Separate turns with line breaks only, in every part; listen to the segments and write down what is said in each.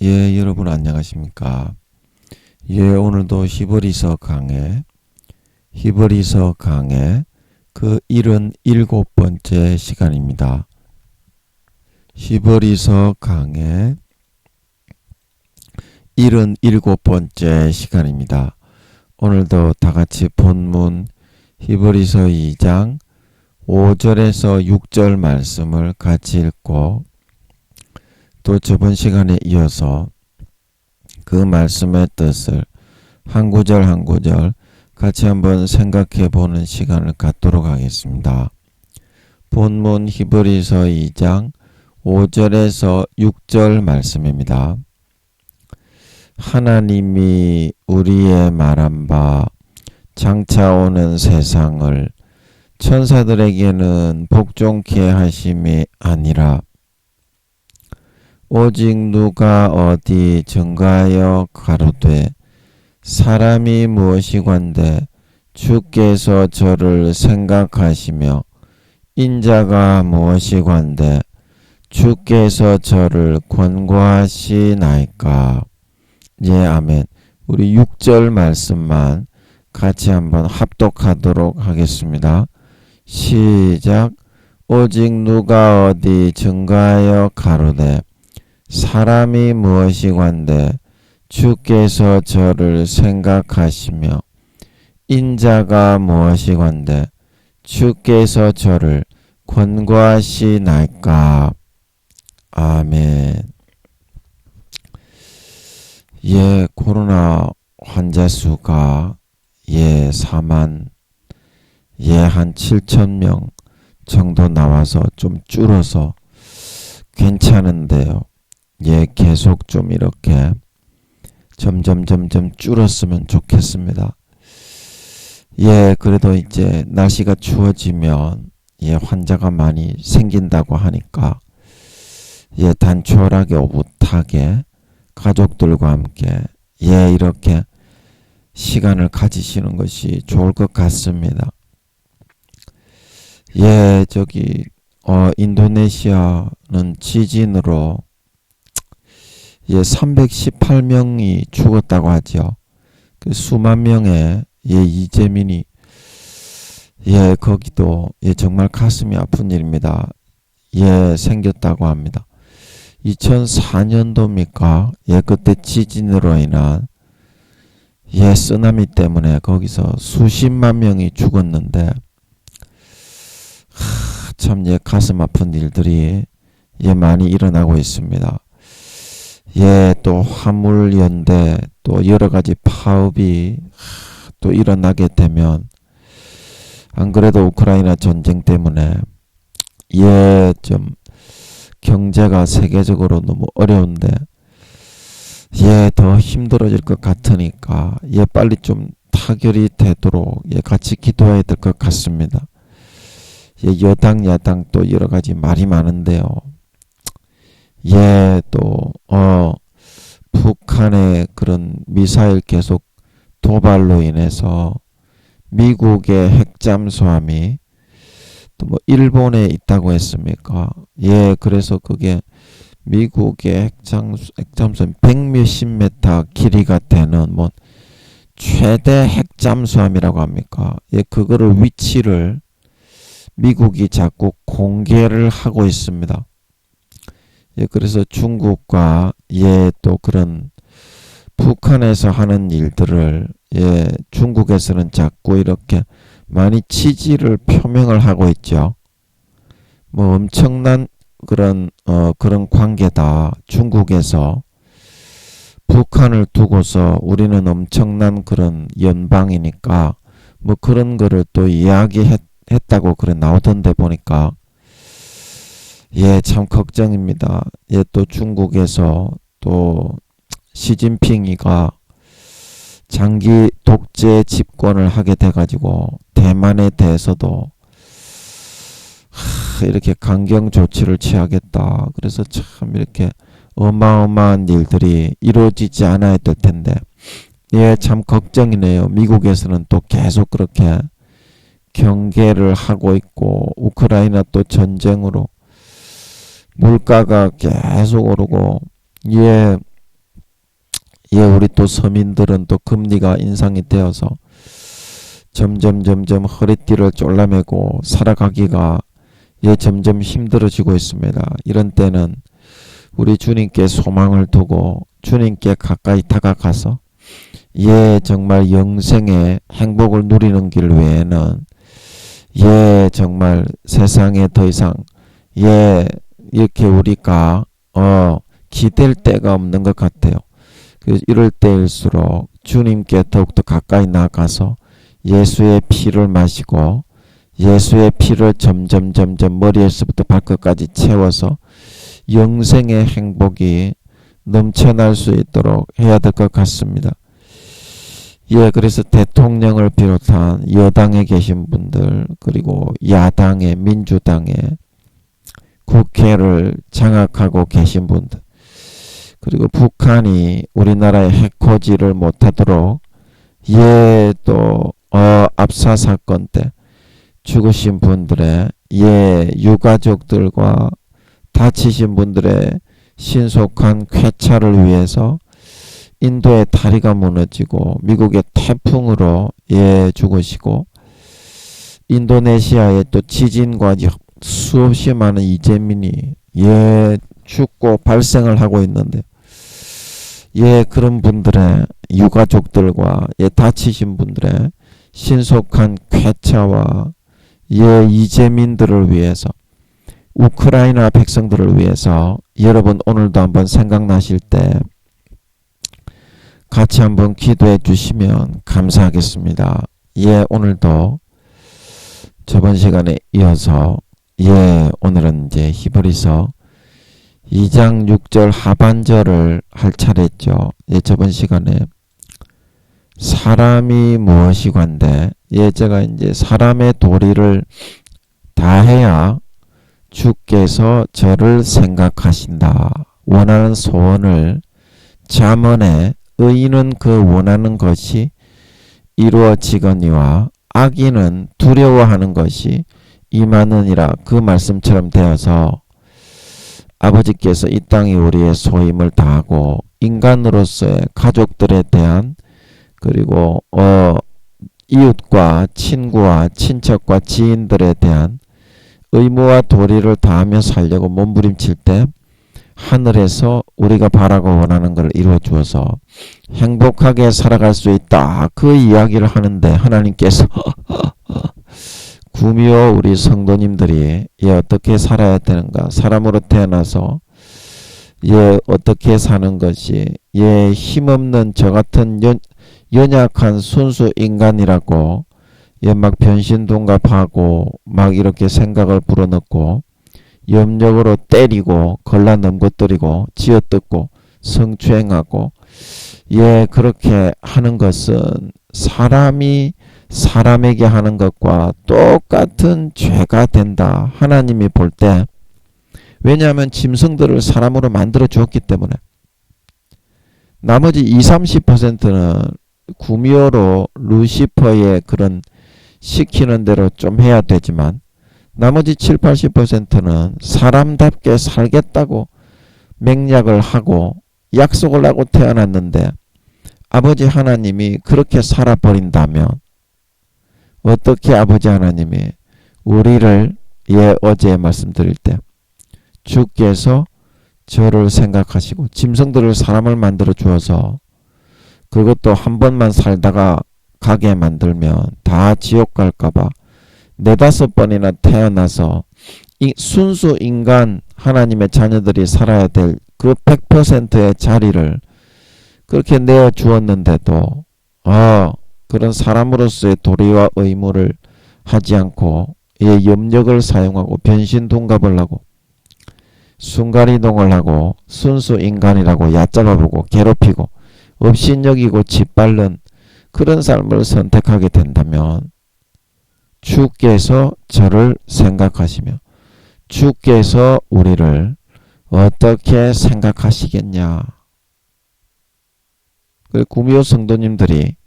예, 여러분 안녕하십니까? 예, 오늘도 히브리서 강의 그 77번째 시간입니다. 히브리서 강의 77번째 시간입니다. 오늘도 다같이 본문 히브리서 2장 5절에서 6절 말씀을 같이 읽고 또 저번 시간에 이어서 그 말씀의 뜻을 한 구절 한 구절 같이 한번 생각해 보는 시간을 갖도록 하겠습니다. 본문 히브리서 2장 5절에서 6절 말씀입니다. 하나님이 우리의 말한 바 장차 오는 세상을 천사들에게는 복종케 하심이 아니라 오직 누가 어디 증거하여 가로되 사람이 무엇이건대 주께서 저를 생각하시며 인자가 무엇이건대 주께서 저를 권고하시나이까. 예, 아멘. 우리 6절 말씀만 같이 한번 합독하도록 하겠습니다. 시작. 오직 누가 어디 증거하여 가로되 사람이 무엇이건대 주께서 저를 생각하시며 인자가 무엇이건대 주께서 저를 권고하시나이까. 아멘. 예, 코로나 환자 수가 한 7,000명 정도 나와서 좀 줄어서 괜찮은데요. 예, 계속 좀 이렇게 점점 줄었으면 좋겠습니다. 예, 그래도 이제 날씨가 추워지면 환자가 많이 생긴다고 하니까 단촐하게 오붓하게 가족들과 함께 이렇게 시간을 가지시는 것이 좋을 것 같습니다. 인도네시아는 지진으로 318명이 죽었다고 하죠. 그 수만 명의 이재민이 거기도 정말 가슴이 아픈 일입니다. 생겼다고 합니다. 2004년도입니까? 그때 지진으로 인한 쓰나미 때문에 거기서 수십만 명이 죽었는데 참 가슴 아픈 일들이 많이 일어나고 있습니다. 또 화물연대 또 여러가지 파업이 또 일어나게 되면 안 그래도 우크라이나 전쟁 때문에 좀 경제가 세계적으로 너무 어려운데 더 힘들어질 것 같으니까 빨리 좀 타결이 되도록 같이 기도해야 될 것 같습니다. 여당 야당 또 여러가지 말이 많은데요. 또 북한의 그런 미사일 계속 도발로 인해서 미국의 핵잠수함이 또 일본에 있다고 했습니까? 그래서 그게 미국의 핵잠수함 100몇십 메타 길이가 되는 최대 핵잠수함이라고 합니까? 그거를 위치를 미국이 자꾸 공개를 하고 있습니다. 그래서 중국과 또 그런 북한에서 하는 일들을 중국에서는 자꾸 이렇게 많이 지지를 표명을 하고 있죠. 엄청난 그런 관계다. 중국에서 북한을 두고서 우리는 엄청난 그런 연방이니까 그런 거를 또 이야기했다고 그래 나오던데 보니까 참 걱정입니다. 또 중국에서 또 시진핑이가 장기 독재 집권을 하게 돼가지고 대만에 대해서도 이렇게 강경 조치를 취하겠다. 그래서 참 이렇게 어마어마한 일들이 이루어지지 않아야 될 텐데 참 걱정이네요. 미국에서는 또 계속 그렇게 경계를 하고 있고 우크라이나 또 전쟁으로 물가가 계속 오르고 예, 우리 또 서민들은 또 금리가 인상이 되어서 점점 허리띠를 졸라매고 살아가기가 예, 점점 힘들어지고 있습니다. 이런 때는 우리 주님께 소망을 두고 주님께 가까이 다가가서 예, 정말 영생의 행복을 누리는 길 외에는 예, 정말 세상에 더 이상 예, 이렇게 우리가 기댈 데가 없는 것 같아요. 이럴 때일수록 주님께 더욱더 가까이 나가서 예수의 피를 마시고 예수의 피를 점점 머리에서부터 발끝까지 채워서 영생의 행복이 넘쳐날 수 있도록 해야 될 것 같습니다. 예, 그래서 대통령을 비롯한 여당에 계신 분들, 그리고 야당의 민주당의 국회를 장악하고 계신 분들, 그리고 북한이 우리나라의 해코지를 못하도록 예, 또 압사 사건 때 죽으신 분들의 예, 유가족들과 다치신 분들의 신속한 쾌차를 위해서 인도의 다리가 무너지고 미국의 태풍으로 예, 죽으시고 인도네시아의 또 지진과 수없이 많은 이재민이 예, 죽고 발생을 하고 있는데 예, 그런 분들의 유가족들과 예, 다치신 분들의 신속한 쾌차와 예, 이재민들을 위해서 우크라이나 백성들을 위해서 여러분 오늘도 한번 생각나실 때 같이 한번 기도해 주시면 감사하겠습니다. 예, 오늘도 저번 시간에 이어서 예, 오늘은 이제 히브리서 2장 6절 하반절을 할 차례죠. 예, 저번 시간에 사람이 무엇이관데 예, 제가 이제 사람의 도리를 다해야 주께서 저를 생각하신다. 원하는 소원을 잠언에 의인은 그 원하는 것이 이루어지거니와 악인은 두려워하는 것이 임하느니라. 그 말씀처럼 되어서 아버지께서 이 땅에 우리의 소임을 다하고 인간으로서의 가족들에 대한 그리고 이웃과 친구와 친척과 지인들에 대한 의무와 도리를 다하며 살려고 몸부림칠 때 하늘에서 우리가 바라고 원하는 것을 이루어 주어서 행복하게 살아갈 수 있다. 그 이야기를 하는데 하나님께서 구미호 우리 성도님들이 예, 어떻게 살아야 되는가, 사람으로 태어나서 예, 어떻게 사는 것이 예, 힘없는 저 같은 연약한 순수 인간이라고 예, 막 변신동갑하고 막 이렇게 생각을 불어넣고 염력으로 때리고 걸라 넘겨뜨리고 쥐어뜯고 성추행하고 예, 그렇게 하는 것은 사람이 사람에게 하는 것과 똑같은 죄가 된다. 하나님이 볼 때. 왜냐하면 짐승들을 사람으로 만들어 주었기 때문에. 나머지 20-30%는 구미호로 루시퍼의 그런 시키는 대로 좀 해야 되지만 나머지 7-80%는 사람답게 살겠다고 맹약을 하고 약속을 하고 태어났는데 아버지 하나님이 그렇게 살아버린다면 어떻게 아버지 하나님이 우리를 예, 어제 말씀드릴 때 주께서 저를 생각하시고 짐승들을 사람을 만들어 주어서 그것도 한 번만 살다가 가게 만들면 다 지옥 갈까봐 4-5번이나 태어나서 순수 인간 하나님의 자녀들이 살아야 될 그 100%의 자리를 그렇게 내어 주었는데도 그런 사람으로서의 도리와 의무를 하지 않고 예, 염력을 사용하고 변신동갑을 하고 순간이동을 하고 순수 인간이라고 얕잡아보고 괴롭히고 업신여기고 짓밟는 그런 삶을 선택하게 된다면 주께서 저를 생각하시며 주께서 우리를 어떻게 생각하시겠냐. 구미호 성도님들이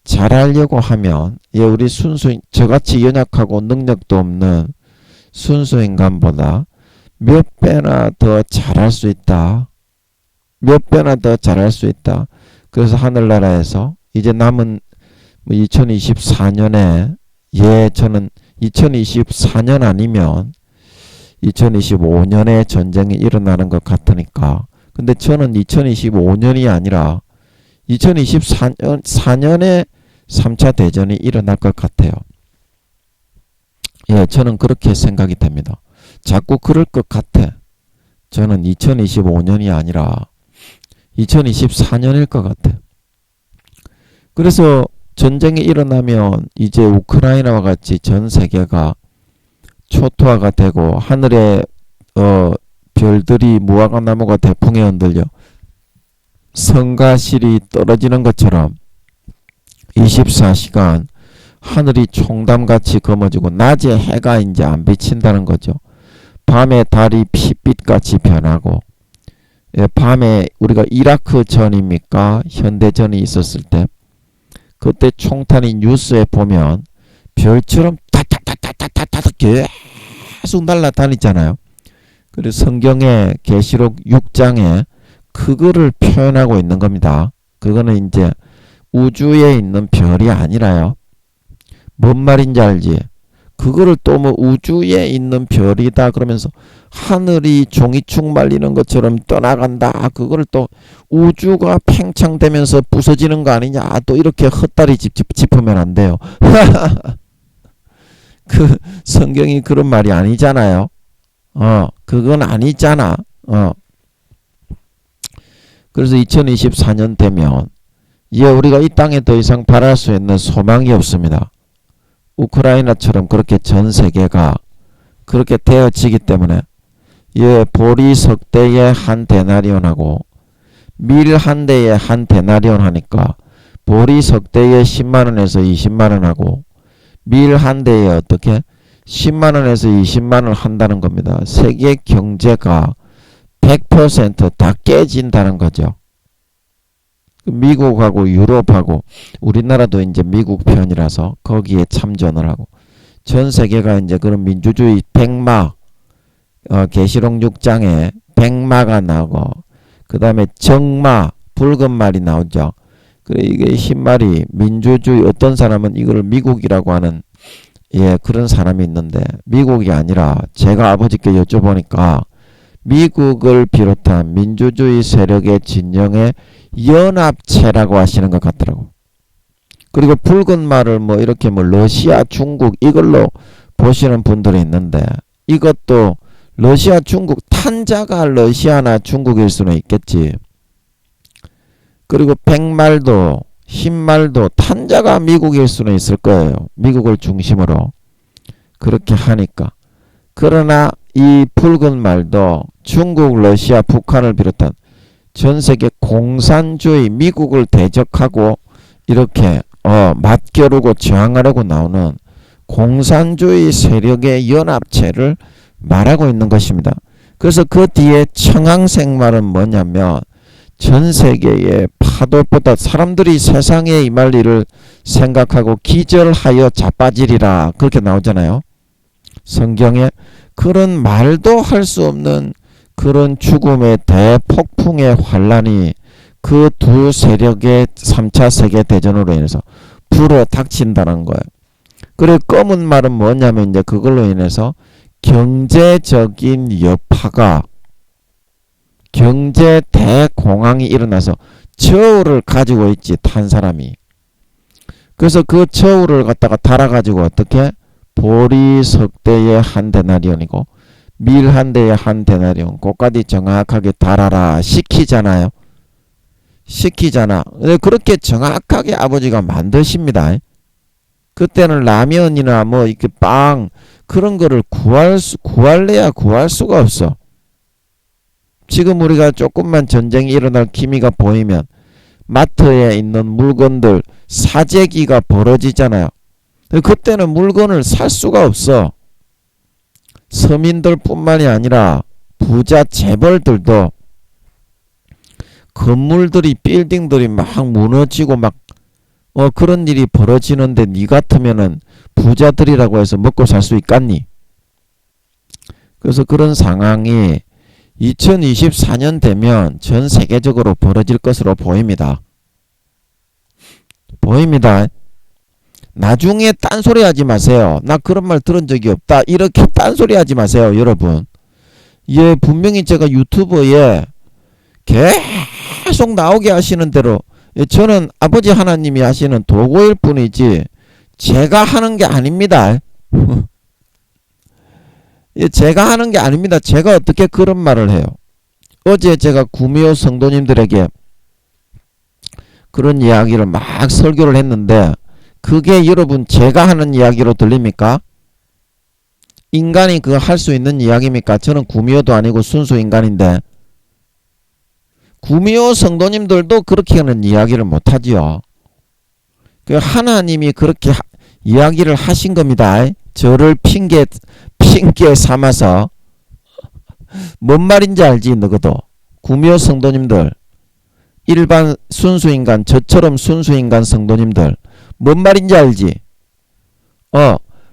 잘하려고 하면 예, 우리 순수 저같이 연약하고 능력도 없는 순수 인간보다 몇 배나 더 잘할 수 있다. 몇 배나 더 잘할 수 있다. 그래서 하늘나라에서 이제 남은 2024년에 저는 2024년 아니면 2025년에 전쟁이 일어나는 것 같으니까. 근데 저는 2025년이 아니라 2024년에 3차 대전이 일어날 것 같아요. 저는 그렇게 생각이 됩니다. 자꾸 그럴 것 같아. 저는 2025년이 아니라 2024년일 것 같아. 그래서 전쟁이 일어나면 이제 우크라이나와 같이 전 세계가 초토화가 되고 하늘에 별들이 무화과나무가 대풍에 흔들려 성가실이 떨어지는 것처럼 24시간 하늘이 총담같이 검어지고 낮에 해가 이제 안 비친다는 거죠. 밤에 달이 핏빛같이 변하고, 밤에 우리가 이라크 전입니까? 현대전이 있었을 때 그때 총탄이 뉴스에 보면 별처럼 타타타타타타타 계속 날아다니잖아요. 그리고 성경의 계시록 6장에 그거를 표현하고 있는 겁니다. 그거는 이제 우주에 있는 별이 아니라요. 뭔 말인지 알지? 그거를 또 뭐 우주에 있는 별이다 그러면서 하늘이 종이축 말리는 것처럼 떠나간다. 그거를 또 우주가 팽창되면서 부서지는 거 아니냐. 또 이렇게 헛다리 짚으면 안 돼요. 그 성경이 그런 말이 아니잖아요. 그건 아니잖아. 그래서 2024년 되면 우리가 이 땅에 더 이상 바랄 수 있는 소망이 없습니다. 우크라이나처럼 그렇게 전 세계가 그렇게 되어지기 때문에 보리 석대에 한 데나리온하고 밀 한 대에 한 데나리온 하니까 보리 석대에 10만원에서 20만원하고 밀 한 대에 어떻게 10만원에서 20만원 한다는 겁니다. 세계 경제가 100% 다 깨진다는 거죠. 미국하고 유럽하고 우리나라도 이제 미국 편이라서 거기에 참전을 하고 전 세계가 이제 그런 민주주의 백마 계시록 6장에 백마가 나오고 그 다음에 정마 붉은 말이 나오죠. 그래 이게 흰 말이 민주주의 어떤 사람은 이걸 미국이라고 하는 그런 사람이 있는데 미국이 아니라 제가 아버지께 여쭤보니까 미국을 비롯한 민주주의 세력의 진영의 연합체라고 하시는 것 같더라고. 그리고 붉은 말을 뭐 이렇게 뭐 러시아, 중국 이걸로 보시는 분들이 있는데 이것도 러시아, 중국 탄자가 러시아나 중국일 수는 있겠지. 그리고 백말도 흰말도 탄자가 미국일 수는 있을 거예요. 미국을 중심으로 그렇게 하니까. 그러나 이 붉은 말도 중국, 러시아, 북한을 비롯한 전 세계 공산주의 미국을 대적하고 이렇게 맞겨루고 저항하려고 나오는 공산주의 세력의 연합체를 말하고 있는 것입니다. 그래서 그 뒤에 청황색 말은 뭐냐면 전 세계의 파도보다 사람들이 세상에 임할 일을 생각하고 기절하여 자빠지리라 그렇게 나오잖아요. 성경에 그런 말도 할 수 없는 그런 죽음의 대폭풍의 환란이 그 두 세력의 3차 세계대전으로 인해서 불어 닥친다는 거예요. 그래 검은 말은 뭐냐면 이제 그걸로 인해서 경제적인 여파가 경제 대공황이 일어나서 저울을 가지고 있지 탄 사람이. 그래서 그 저울을 갖다가 달아가지고 어떻게 보리 석대에 한 데나리온이고 밀 한 대에 한 데나리온 그까지 정확하게 달아라 시키잖아요. 시키잖아. 그렇게 정확하게 아버지가 만드십니다. 그때는 라면이나 뭐 이렇게 빵 그런 거를 구할래야 구할 수가 없어. 지금 우리가 조금만 전쟁이 일어날 기미가 보이면 마트에 있는 물건들 사재기가 벌어지잖아요. 그때는 물건을 살 수가 없어. 서민들 뿐만이 아니라 부자 재벌들도 건물들이 빌딩들이 막 무너지고 막 그런 일이 벌어지는데 니 같으면은 부자들이라고 해서 먹고 살 수 있겠니? 그래서 그런 상황이 2024년 되면 전 세계적으로 벌어질 것으로 보입니다. 보입니다. 나중에 딴소리 하지 마세요. 나 그런 말 들은 적이 없다. 이렇게 딴소리 하지 마세요, 여러분. 예, 분명히 제가 유튜브에 계속 나오게 하시는 대로, 예, 저는 아버지 하나님이 하시는 도구일 뿐이지 제가 하는 게 아닙니다. 예, 제가 하는 게 아닙니다. 제가 어떻게 그런 말을 해요. 어제 제가 구미호 성도님들에게 그런 이야기를 막 설교를 했는데 그게 여러분 제가 하는 이야기로 들립니까? 인간이 그거 할 수 있는 이야기입니까? 저는 구미호도 아니고 순수 인간인데. 구미호 성도님들도 그렇게 하는 이야기를 못하지요. 그 하나님이 그렇게 이야기를 하신 겁니다. 저를 핑계 삼아서. 뭔 말인지 알지 너희도. 구미호 성도님들, 일반 순수인간, 저처럼 순수인간 성도님들, 뭔 말인지 알지?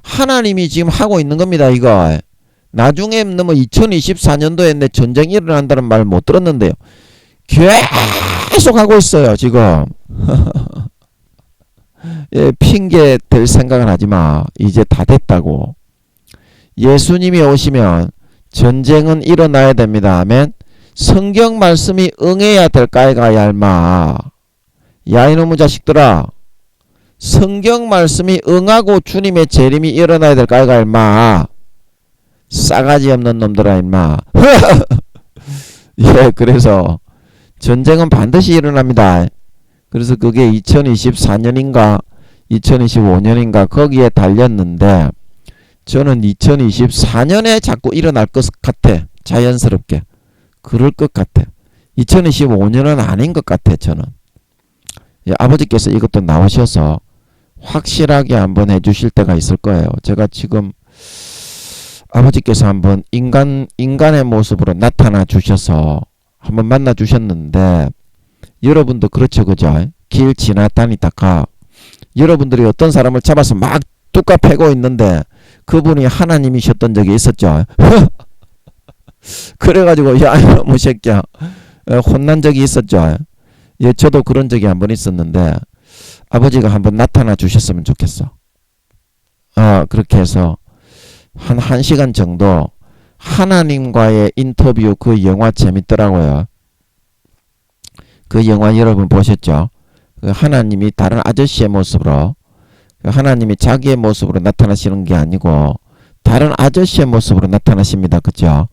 하나님이 지금 하고 있는 겁니다. 이거 나중에 뭐 2024년도에 내 전쟁이 일어난다는 말 못 들었는데요. 계속 하고 있어요 지금. 예, 핑계 댈 생각은 하지마. 이제 다 됐다고. 예수님이 오시면 전쟁은 일어나야 됩니다. 아멘. 성경 말씀이 응해야 될까이가 얄마. 야 이놈의 자식들아, 성경 말씀이 응하고 주님의 재림이 일어나야 될까이가 얄마. 싸가지 없는 놈들아 임마. 예, 그래서 전쟁은 반드시 일어납니다. 그래서 그게 2024년인가 2025년인가 거기에 달렸는데 저는 2024년에 자꾸 일어날 것 같아. 자연스럽게. 그럴 것 같아. 2025년은 아닌 것 같아 저는. 예, 아버지께서 이것도 나오셔서 확실하게 한번 해주실 때가 있을 거예요. 제가 지금 아버지께서 한번 인간의 모습으로 나타나 주셔서 한번 만나 주셨는데 여러분도 그렇죠, 그죠? 길 지나다니다가 여러분들이 어떤 사람을 잡아서 막 뚜까 패고 있는데 그분이 하나님이셨던 적이 있었죠. 그래가지고 야 이놈의 새끼야 혼난 적이 있었죠. 예, 저도 그런 적이 한번 있었는데 아버지가 한번 나타나 주셨으면 좋겠어. 그렇게 해서 한 1시간 정도 하나님과의 인터뷰, 그 영화 재밌더라고요. 그 영화 여러분 보셨죠? 그 하나님이 다른 아저씨의 모습으로, 하나님이 자기의 모습으로 나타나시는 게 아니고 다른 아저씨의 모습으로 나타나십니다. 그죠?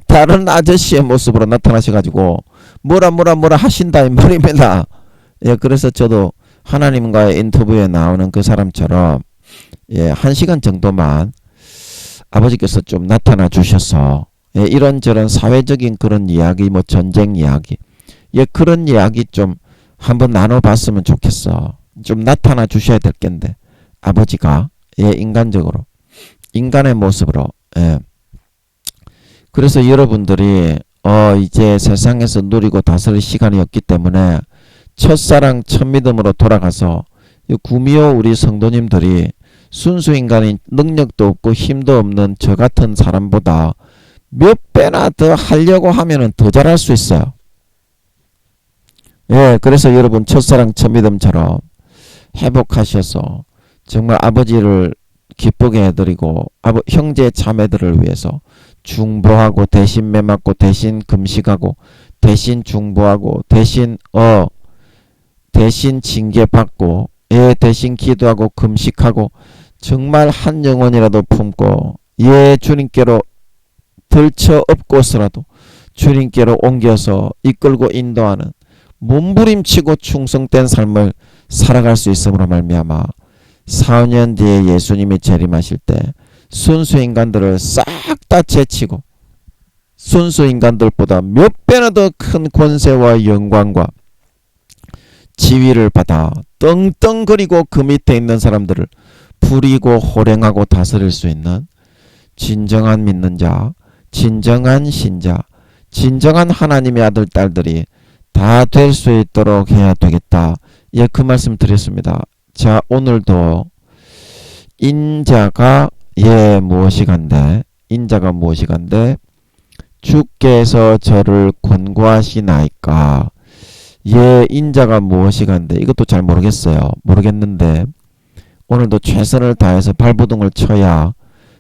다른 아저씨의 모습으로 나타나셔가지고 뭐라 하신다 이 말입니다. 예, 그래서 저도 하나님과의 인터뷰에 나오는 그 사람처럼 예, 1시간 정도만 아버지께서 좀 나타나 주셔서 예, 이런저런 사회적인 그런 이야기, 뭐 전쟁 이야기, 예, 그런 이야기 좀 한번 나눠봤으면 좋겠어. 좀 나타나 주셔야 될 텐데 아버지가 예, 인간적으로, 인간의 모습으로. 예. 그래서 여러분들이 이제 세상에서 누리고 다스릴 시간이 없기 때문에 첫사랑 첫믿음으로 돌아가서 구미호 우리 성도님들이 순수 인간인 능력도 없고 힘도 없는 저 같은 사람보다 몇 배나 더 하려고 하면은 더 잘할 수 있어요. 예, 그래서 여러분 첫사랑 첫믿음처럼 회복하셔서 정말 아버지를 기쁘게 해드리고 형제 자매들을 위해서 중보하고 대신 매맞고 대신 금식하고 대신 중보하고 대신 징계받고 예, 대신 기도하고 금식하고 정말 한 영혼이라도 품고 예, 주님께로 들쳐 업고서라도 주님께로 옮겨서 이끌고 인도하는 몸부림치고 충성된 삶을 살아갈 수 있음으로 말미암아 4년 뒤에 예수님이 재림하실 때 순수 인간들을 싹 다 제치고 순수 인간들보다 몇 배나 더 큰 권세와 영광과 지위를 받아 떵떵거리고 그 밑에 있는 사람들을 부리고 호령하고 다스릴 수 있는 진정한 믿는 자, 진정한 신자, 진정한 하나님의 아들 딸들이 다 될 수 있도록 해야 되겠다. 예, 그 말씀 드렸습니다. 자, 오늘도 인자가 무엇이간데, 인자가 무엇이간데 주께서 저를 권고하시나이까. 인자가 무엇이간데 이것도 잘 모르겠는데 오늘도 최선을 다해서 발버둥을 쳐야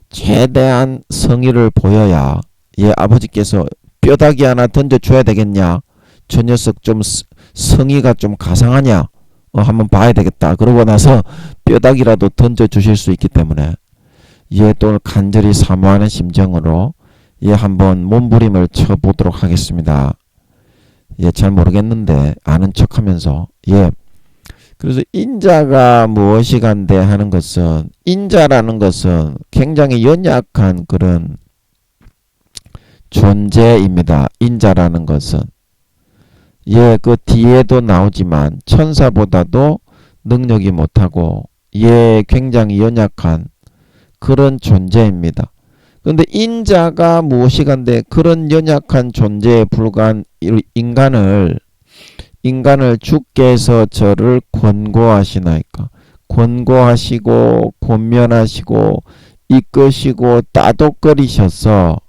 최대한 성의를 보여야 아버지께서 뼈다귀 하나 던져줘야 되겠냐, 저 녀석 좀 성의가 좀 가상하냐, 한번 봐야 되겠다. 그러고 나서 뼈다귀라도 던져주실 수 있기 때문에 또 간절히 사모하는 심정으로 한번 몸부림을 쳐보도록 하겠습니다. 잘 모르겠는데 아는 척하면서 그래서 인자가 무엇이간데 하는 것은, 인자라는 것은 굉장히 연약한 그런 존재입니다. 인자라는 것은 그 뒤에도 나오지만 천사보다도 능력이 못하고 굉장히 연약한 그런 존재입니다. 그런데 인자가 무엇이간데 그런 연약한 존재에 불과한 인간을 주께서 저를 권고하시나이까. 권고하시고 권면하시고 이끄시고 따독거리셔서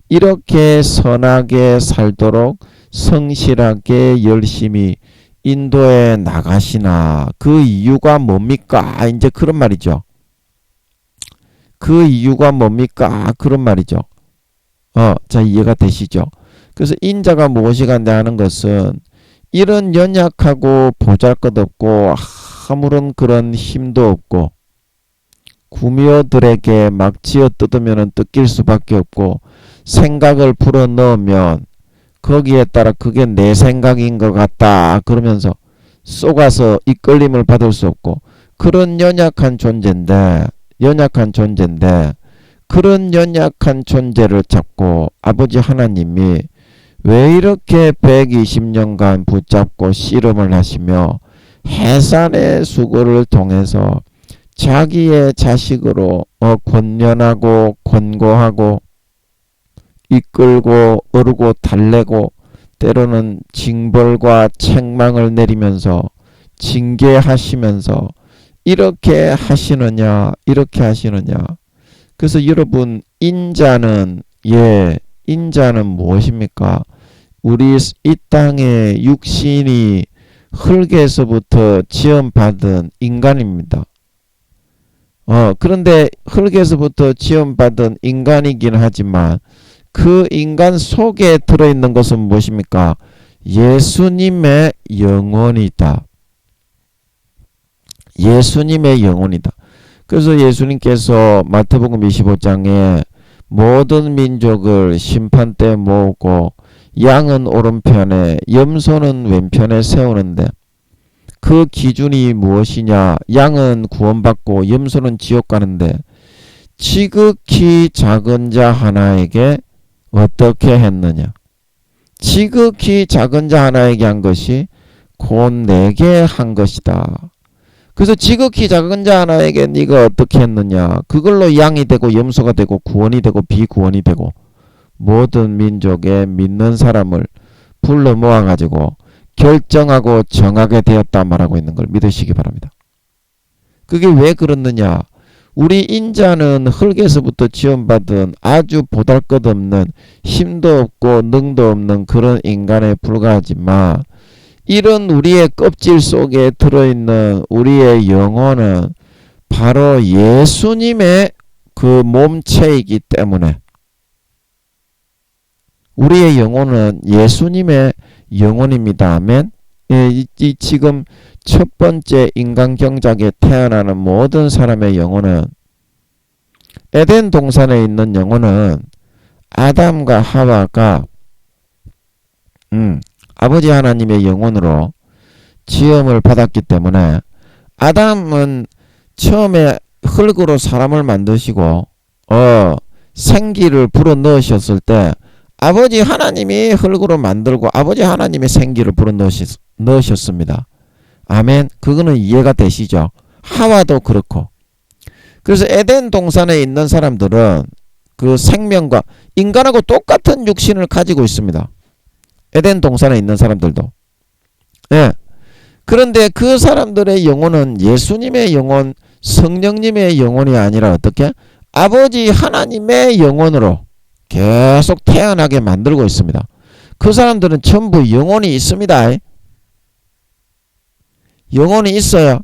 이렇게 선하게 살도록 성실하게 열심히 인도해 나가시나. 그 이유가 뭡니까? 이제 그런 말이죠. 그 이유가 뭡니까? 그런 말이죠. 자, 이해가 되시죠? 그래서 인자가 무엇이간데 하는 것은 이런 연약하고 보잘것없고 아무런 그런 힘도 없고 구미호들에게 막 쥐어 뜯으면 뜯길 수밖에 없고 생각을 불어 넣으면 거기에 따라 그게 내 생각인 것 같다 그러면서 쏘가서 이끌림을 받을 수 없고 그런 연약한 존재인데 그런 연약한 존재를 잡고 아버지 하나님이 왜 이렇게 120년간 붙잡고 씨름을 하시며 해산의 수고를 통해서 자기의 자식으로 권면하고 권고하고 이끌고 어르고 달래고 때로는 징벌과 책망을 내리면서 징계하시면서 이렇게 하시느냐. 그래서 여러분 인자는 무엇입니까? 우리 이 땅의 육신이 흙에서부터 지음받은 인간입니다. 그런데 흙에서부터 지음받은 인간이긴 하지만 그 인간 속에 들어있는 것은 무엇입니까? 예수님의 영혼이다. 예수님의 영혼이다. 그래서 예수님께서 마태복음 25장에 모든 민족을 심판대 모으고 양은 오른편에 염소는 왼편에 세우는데 그 기준이 무엇이냐? 양은 구원받고 염소는 지옥 가는데 지극히 작은 자 하나에게 어떻게 했느냐? 지극히 작은 자 하나에게 한 것이 곧 내게 한 것이다. 그래서 지극히 작은 자 하나에게 네가 어떻게 했느냐? 그걸로 양이 되고 염소가 되고 구원이 되고 비구원이 되고 모든 민족의 믿는 사람을 불러 모아가지고 결정하고 정하게 되었다 말하고 있는 걸 믿으시기 바랍니다. 그게 왜 그렇느냐? 우리 인자는 흙에서부터 지원받은 아주 보잘것없는 힘도 없고 능도 없는 그런 인간에 불과하지만 이런 우리의 껍질 속에 들어있는 우리의 영혼은 바로 예수님의 그 몸체이기 때문에 우리의 영혼은 예수님의 영혼입니다. 아멘. 이 지금 첫 번째 인간 경작에 태어나는 모든 사람의 영혼은 에덴 동산에 있는 영혼은 아담과 하와가 아버지 하나님의 영혼으로 지음을 받았기 때문에 아담은 처음에 흙으로 사람을 만드시고 생기를 불어 넣으셨을 때 아버지 하나님이 흙으로 만들고 아버지 하나님이 생기를 불어 넣으셨습니다. 아멘. 그거는 이해가 되시죠? 하와도 그렇고. 그래서 에덴 동산에 있는 사람들은 그 생명과 인간하고 똑같은 육신을 가지고 있습니다. 에덴 동산에 있는 사람들도. 그런데 그 사람들의 영혼은 예수님의 영혼, 성령님의 영혼이 아니라 어떻게? 아버지 하나님의 영혼으로 계속 태어나게 만들고 있습니다. 그 사람들은 전부 영혼이 있습니다. 영혼이 있어요.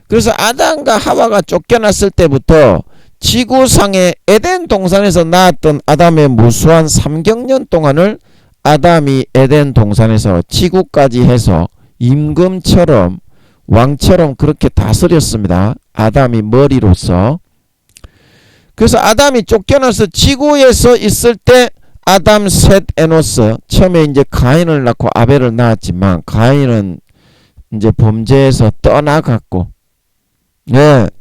그래서 아담과 하와가 쫓겨났을 때부터 지구상의 에덴 동산에서 나왔던 아담의 무수한 3경년 동안을 아담이 에덴 동산에서 지구까지 해서 임금처럼 왕처럼 그렇게 다스렸습니다. 아담이 머리로서. 그래서 아담이 쫓겨나서 지구에서 있을 때 아담, 셋, 에노스, 처음에 이제 가인을 낳고 아벨을 낳았지만 가인은 이제 범죄에서 떠나갔고,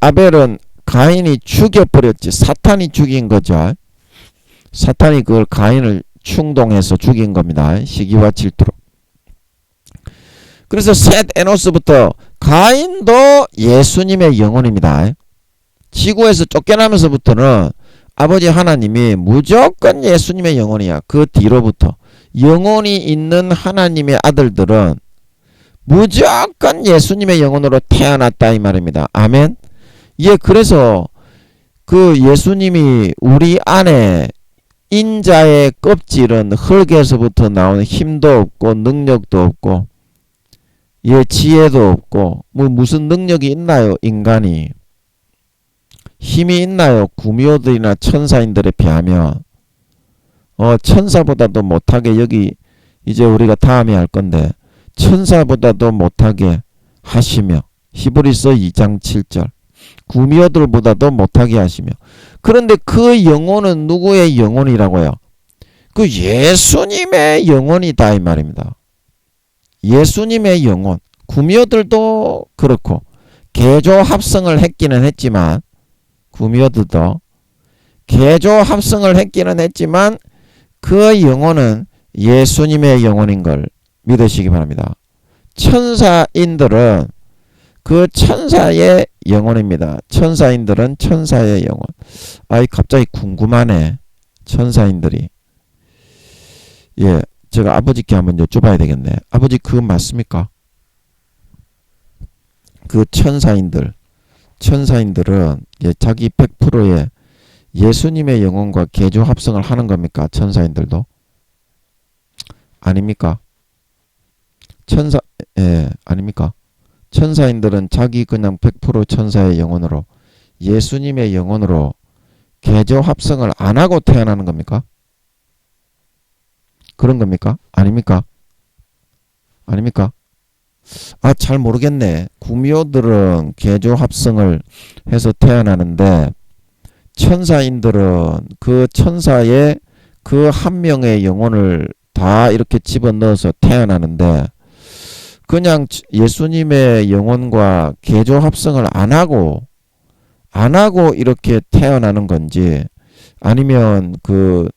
아벨은 가인이 죽여버렸지. 사탄이 죽인 거죠. 사탄이 그걸 가인을 충동해서 죽인 겁니다. 시기와 질투로. 그래서 셋, 에노스부터 가인도 예수님의 영혼입니다. 지구에서 쫓겨나면서부터는 아버지 하나님이 무조건 예수님의 영혼이야. 그 뒤로부터 영혼이 있는 하나님의 아들들은 무조건 예수님의 영혼으로 태어났다 이 말입니다. 아멘. 그래서 그 예수님이 우리 안에 인자의 껍질은 흙에서부터 나오는 힘도 없고 능력도 없고 지혜도 없고 무슨 능력이 있나요? 인간이 힘이 있나요? 구미호들이나 천사인들에 비하면 천사보다도 못하게, 여기 이제 우리가 다음에 할 건데 천사보다도 못하게 하시며, 히브리서 2장 7절 구미호들보다도 못하게 하시며. 그런데 그 영혼은 누구의 영혼이라고요? 그 예수님의 영혼이다 이 말입니다. 예수님의 영혼. 구미호들도 그렇고 개조 합성을 했기는 했지만, 구미호들도 개조 합성을 했기는 했지만 그 영혼은 예수님의 영혼인 걸 믿으시기 바랍니다. 천사인들은 그 천사의 영혼입니다. 천사인들은 천사의 영혼. 갑자기 궁금하네. 천사인들이. 제가 아버지께 한번 여쭤봐야 되겠네. 아버지 그거 맞습니까? 그 천사인들은 자기 100%의 예수님의 영혼과 개조 합성을 하는 겁니까? 천사인들도? 아닙니까? 아닙니까? 천사인들은 자기 그냥 100% 천사의 영혼으로, 예수님의 영혼으로 개조 합성을 안 하고 태어나는 겁니까? 그런 겁니까? 아닙니까? 아닙니까? 잘 모르겠네. 구미호들은 개조 합성을 해서 태어나는데 천사인들은 그 천사의 그 한 명의 영혼을 다 이렇게 집어넣어서 태어나는데, 그냥 예수님의 영혼과 개조 합성을 안 하고 이렇게 태어나는 건지, 아니면 그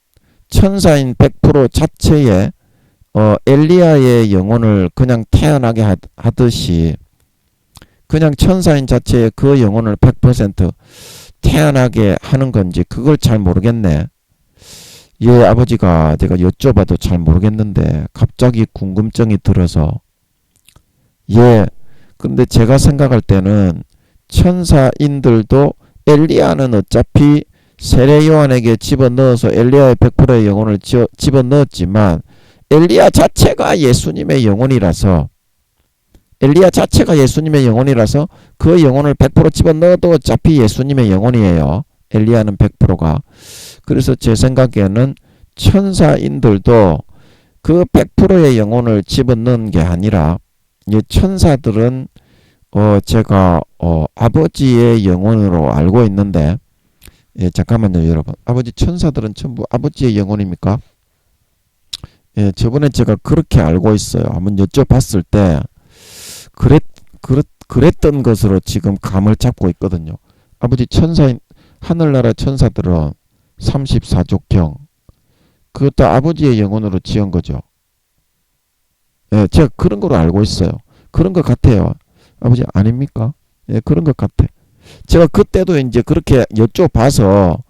천사인 100% 자체에 엘리야의 영혼을 그냥 태어나게 하듯이 그냥 천사인 자체의 그 영혼을 100% 태어나게 하는 건지, 그걸 잘 모르겠네. 아버지가 내가 여쭤봐도 잘 모르겠는데 갑자기 궁금증이 들어서. 근데 제가 생각할 때는 천사인들도 엘리야는 어차피 세례 요한에게 집어넣어서 엘리야의 100%의 영혼을 집어넣었지만, 엘리야 자체가 예수님의 영혼이라서 그 영혼을 100% 집어넣어도 어차피 예수님의 영혼이에요. 엘리야는 100%가. 그래서 제 생각에는 천사인들도 그 100%의 영혼을 집어넣은 게 아니라, 천사들은 제가 아버지의 영혼으로 알고 있는데, 잠깐만요 여러분. 아버지, 천사들은 전부 아버지의 영혼입니까? 저번에 제가 그렇게 알고 있어요. 한번 여쭤봤을 때 그랬던 것으로 지금 감을 잡고 있거든요. 아버지, 천사인 하늘나라 천사들은 34족경, 그것도 아버지의 영혼으로 지은 거죠. 제가 그런 거로 알고 있어요. 그런 것 같아요. 아버지, 아닙니까? 그런 것 같아. 제가 그때도 이제 그렇게 여쭤봐서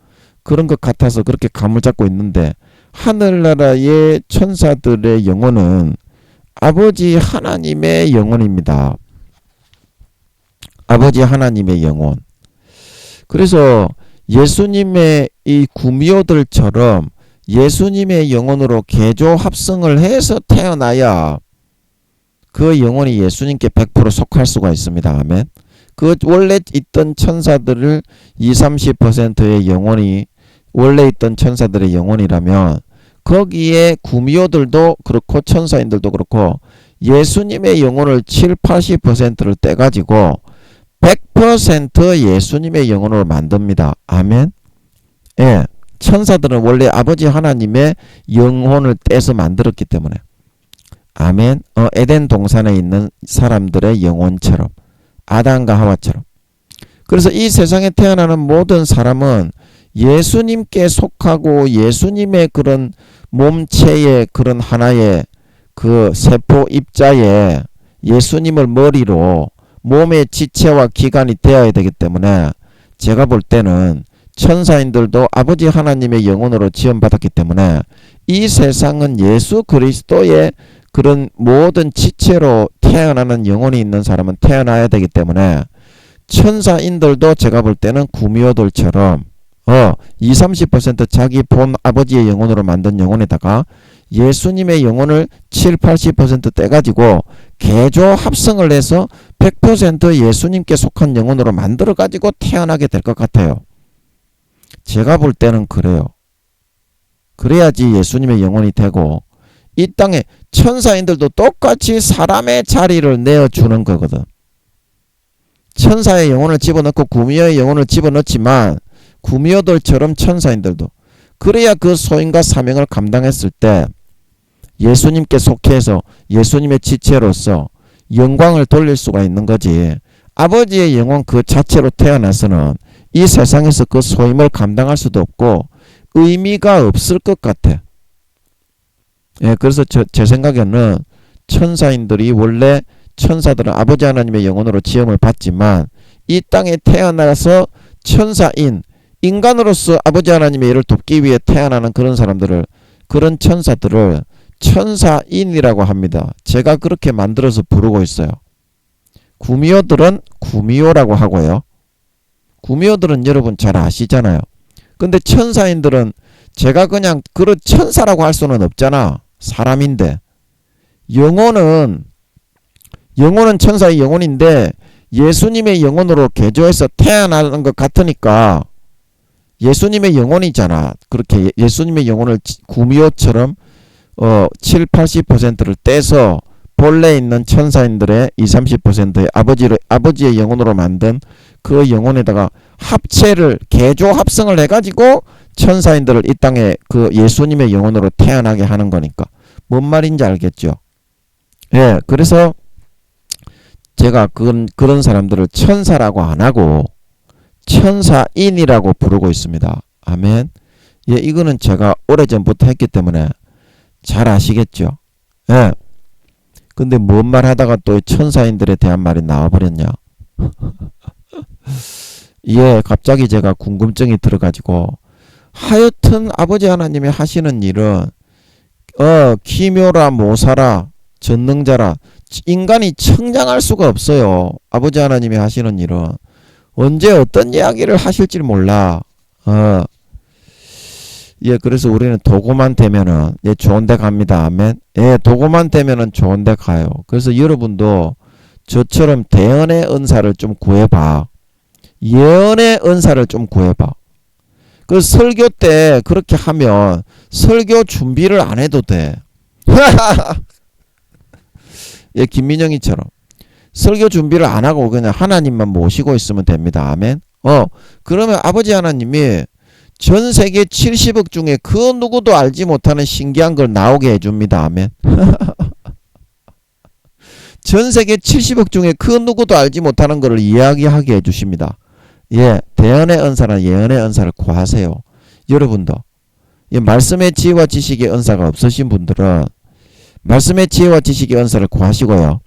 그런 것 같아서 그렇게 감을 잡고 있는데, 하늘나라의 천사들의 영혼은 아버지 하나님의 영혼입니다. 아버지 하나님의 영혼. 그래서 예수님의 이 구미호들처럼 예수님의 영혼으로 개조 합성을 해서 태어나야 그 영혼이 예수님께 100% 속할 수가 있습니다. 아멘. 그 원래 있던 천사들을 20-30%의 영혼이 원래 있던 천사들의 영혼이라면 거기에 구미호들도 그렇고 천사인들도 그렇고 예수님의 영혼을 7-80%를 떼가지고 100% 예수님의 영혼으로 만듭니다. 아멘. 예, 천사들은 원래 아버지 하나님의 영혼을 떼서 만들었기 때문에 아멘. 에덴 동산에 있는 사람들의 영혼처럼 아담과 하와처럼. 그래서 이 세상에 태어나는 모든 사람은 예수님께 속하고 예수님의 그런 몸체의 그런 하나의 그 세포 입자에 예수님을 머리로 몸의 지체와 기관이 되어야 되기 때문에 제가 볼 때는 천사인들도 아버지 하나님의 영혼으로 지원받았기 때문에 이 세상은 예수 그리스도의 그런 모든 지체로 태어나는 영혼이 있는 사람은 태어나야 되기 때문에 천사인들도 제가 볼 때는 구미호들처럼 20-30% 자기 본 아버지의 영혼으로 만든 영혼에다가 예수님의 영혼을 7-80% 떼가지고 개조 합성을 해서 100% 예수님께 속한 영혼으로 만들어가지고 태어나게 될 것 같아요. 제가 볼 때는 그래요. 그래야지 예수님의 영혼이 되고 이 땅에 천사인들도 똑같이 사람의 자리를 내어주는 거거든. 천사의 영혼을 집어넣고 구미호의 영혼을 집어넣지만 구미호들처럼 천사인들도 그래야 그 소임과 사명을 감당했을 때 예수님께 속해서 예수님의 지체로서 영광을 돌릴 수가 있는 거지. 아버지의 영혼 그 자체로 태어나서는 이 세상에서 그 소임을 감당할 수도 없고 의미가 없을 것 같아. 예, 그래서 제 생각에는 천사인들이 원래 천사들은 아버지 하나님의 영혼으로 지음을 받지만 이 땅에 태어나서 천사인 인간으로서 아버지 하나님의 일을 돕기 위해 태어나는 그런 사람들을 그런 천사들을 천사인이라고 합니다. 제가 그렇게 만들어서 부르고 있어요. 구미호들은 구미호라고 하고요. 구미호들은 여러분 잘 아시잖아요. 근데 천사인들은 제가 그냥 그런 천사라고 할 수는 없잖아. 사람인데 영혼은 천사의 영혼인데 예수님의 영혼으로 개조해서 태어나는 것 같으니까 예수님의 영혼이잖아. 그렇게 예수님의 영혼을 구미호처럼 7-80%를 떼서 본래 있는 천사인들의 20-30%의 아버지의 영혼으로 만든 그 영혼에다가 합체를 개조 합성을 해가지고 천사인들을 이 땅에 그 예수님의 영혼으로 태어나게 하는 거니까 뭔 말인지 알겠죠? 예, 그래서 제가 그런 사람들을 천사라고 안 하고 천사인이라고 부르고 있습니다. 아멘. 예, 이거는 제가 오래전부터 했기 때문에 잘 아시겠죠? 예. 근데 뭔 말 하다가 또 천사인들에 대한 말이 나와버렸냐? 예, 갑자기 제가 궁금증이 들어가지고 하여튼 아버지 하나님이 하시는 일은 기묘라 모사라 전능자라 인간이 청량할 수가 없어요. 아버지 하나님이 하시는 일은 언제 어떤 이야기를 하실지 몰라. 예, 그래서 우리는 도구만 되면은 예, 좋은 데 갑니다. 아멘. 예, 도구만 되면은 좋은 데 가요. 그래서 여러분도 저처럼 대언의 은사를 좀 구해봐. 예언의 은사를 좀 구해봐. 그 설교 때 그렇게 하면 설교 준비를 안 해도 돼. 예, 김민영이처럼 설교 준비를 안 하고 그냥 하나님만 모시고 있으면 됩니다. 아멘. 그러면 아버지 하나님이 전 세계 70억 중에 그 누구도 알지 못하는 신기한 걸 나오게 해줍니다. 아멘. 전 세계 70억 중에 그 누구도 알지 못하는 것을 이야기하게 해주십니다. 예, 대언의 은사나 예언의 은사를 구하세요. 여러분도 예, 말씀의 지혜와 지식의 은사가 없으신 분들은 말씀의 지혜와 지식의 은사를 구하시고요.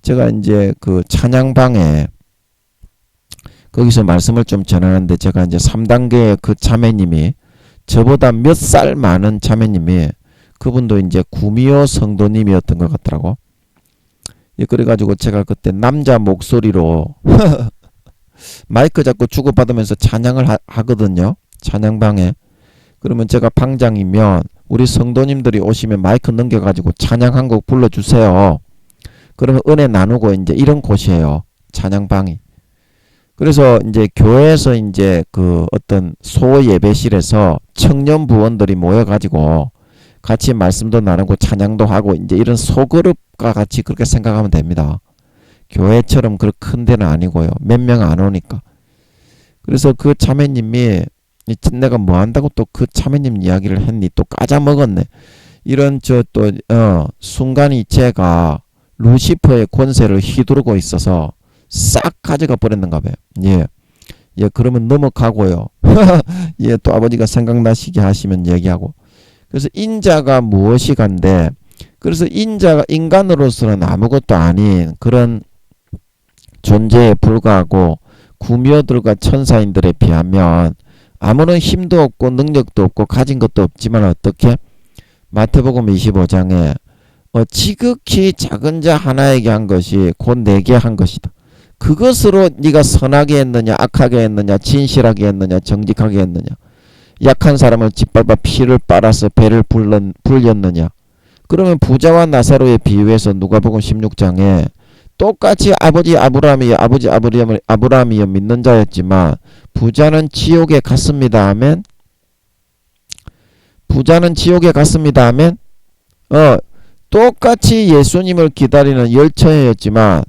제가 이제 그 찬양방에 거기서 말씀을 좀 전하는데 제가 이제 3단계의 그 자매님이 저보다 몇 살 많은 자매님이 그분도 이제 구미호 성도님이었던 것 같더라고. 예, 그래가지고 제가 그때 남자 목소리로 마이크 잡고 주고받으면서 찬양을 하거든요. 찬양방에. 그러면 제가 방장이면 우리 성도님들이 오시면 마이크 넘겨가지고 찬양 한 곡 불러주세요. 그러면 은혜 나누고 이제 이런 곳이에요. 찬양방이. 그래서 이제 교회에서 이제 그 어떤 소예배실에서 청년 부원들이 모여가지고 같이 말씀도 나누고 찬양도 하고 이제 이런 소그룹과 같이 그렇게 생각하면 됩니다. 교회처럼 그렇게 큰 데는 아니고요. 몇 명 안 오니까. 그래서 그 참회님이 내가 뭐 한다고 또 그 참회님 이야기를 했니? 또 까자먹었네. 이런 순간이체가 루시퍼의 권세를 휘두르고 있어서 싹 가져가 버렸는가 봐요. 예. 예, 그러면 넘어가고요. 예, 또 아버지가 생각나시게 하시면 얘기하고. 그래서 인자가 무엇이 간데, 그래서 인자가 인간으로서는 아무것도 아닌 그런 존재에 불과하고 구미호들과 천사인들에 비하면 아무런 힘도 없고 능력도 없고 가진 것도 없지만 어떻게? 마태복음 25장에 지극히 작은 자 하나에게 한 것이 곧 내게 한 것이다. 그것으로 네가 선하게 했느냐 악하게 했느냐 진실하게 했느냐 정직하게 했느냐 약한 사람을 짓밟아 피를 빨아서 배를 불렸느냐. 그러면 부자와 나사로의 비유에서 누가복음 16장에 똑같이 아버지 아브라함이여 믿는 자였지만 부자는 지옥에 갔습니다. 아멘. 부자는 지옥에 갔습니다. 아멘. 똑같이 예수님을 기다리는 열처였지만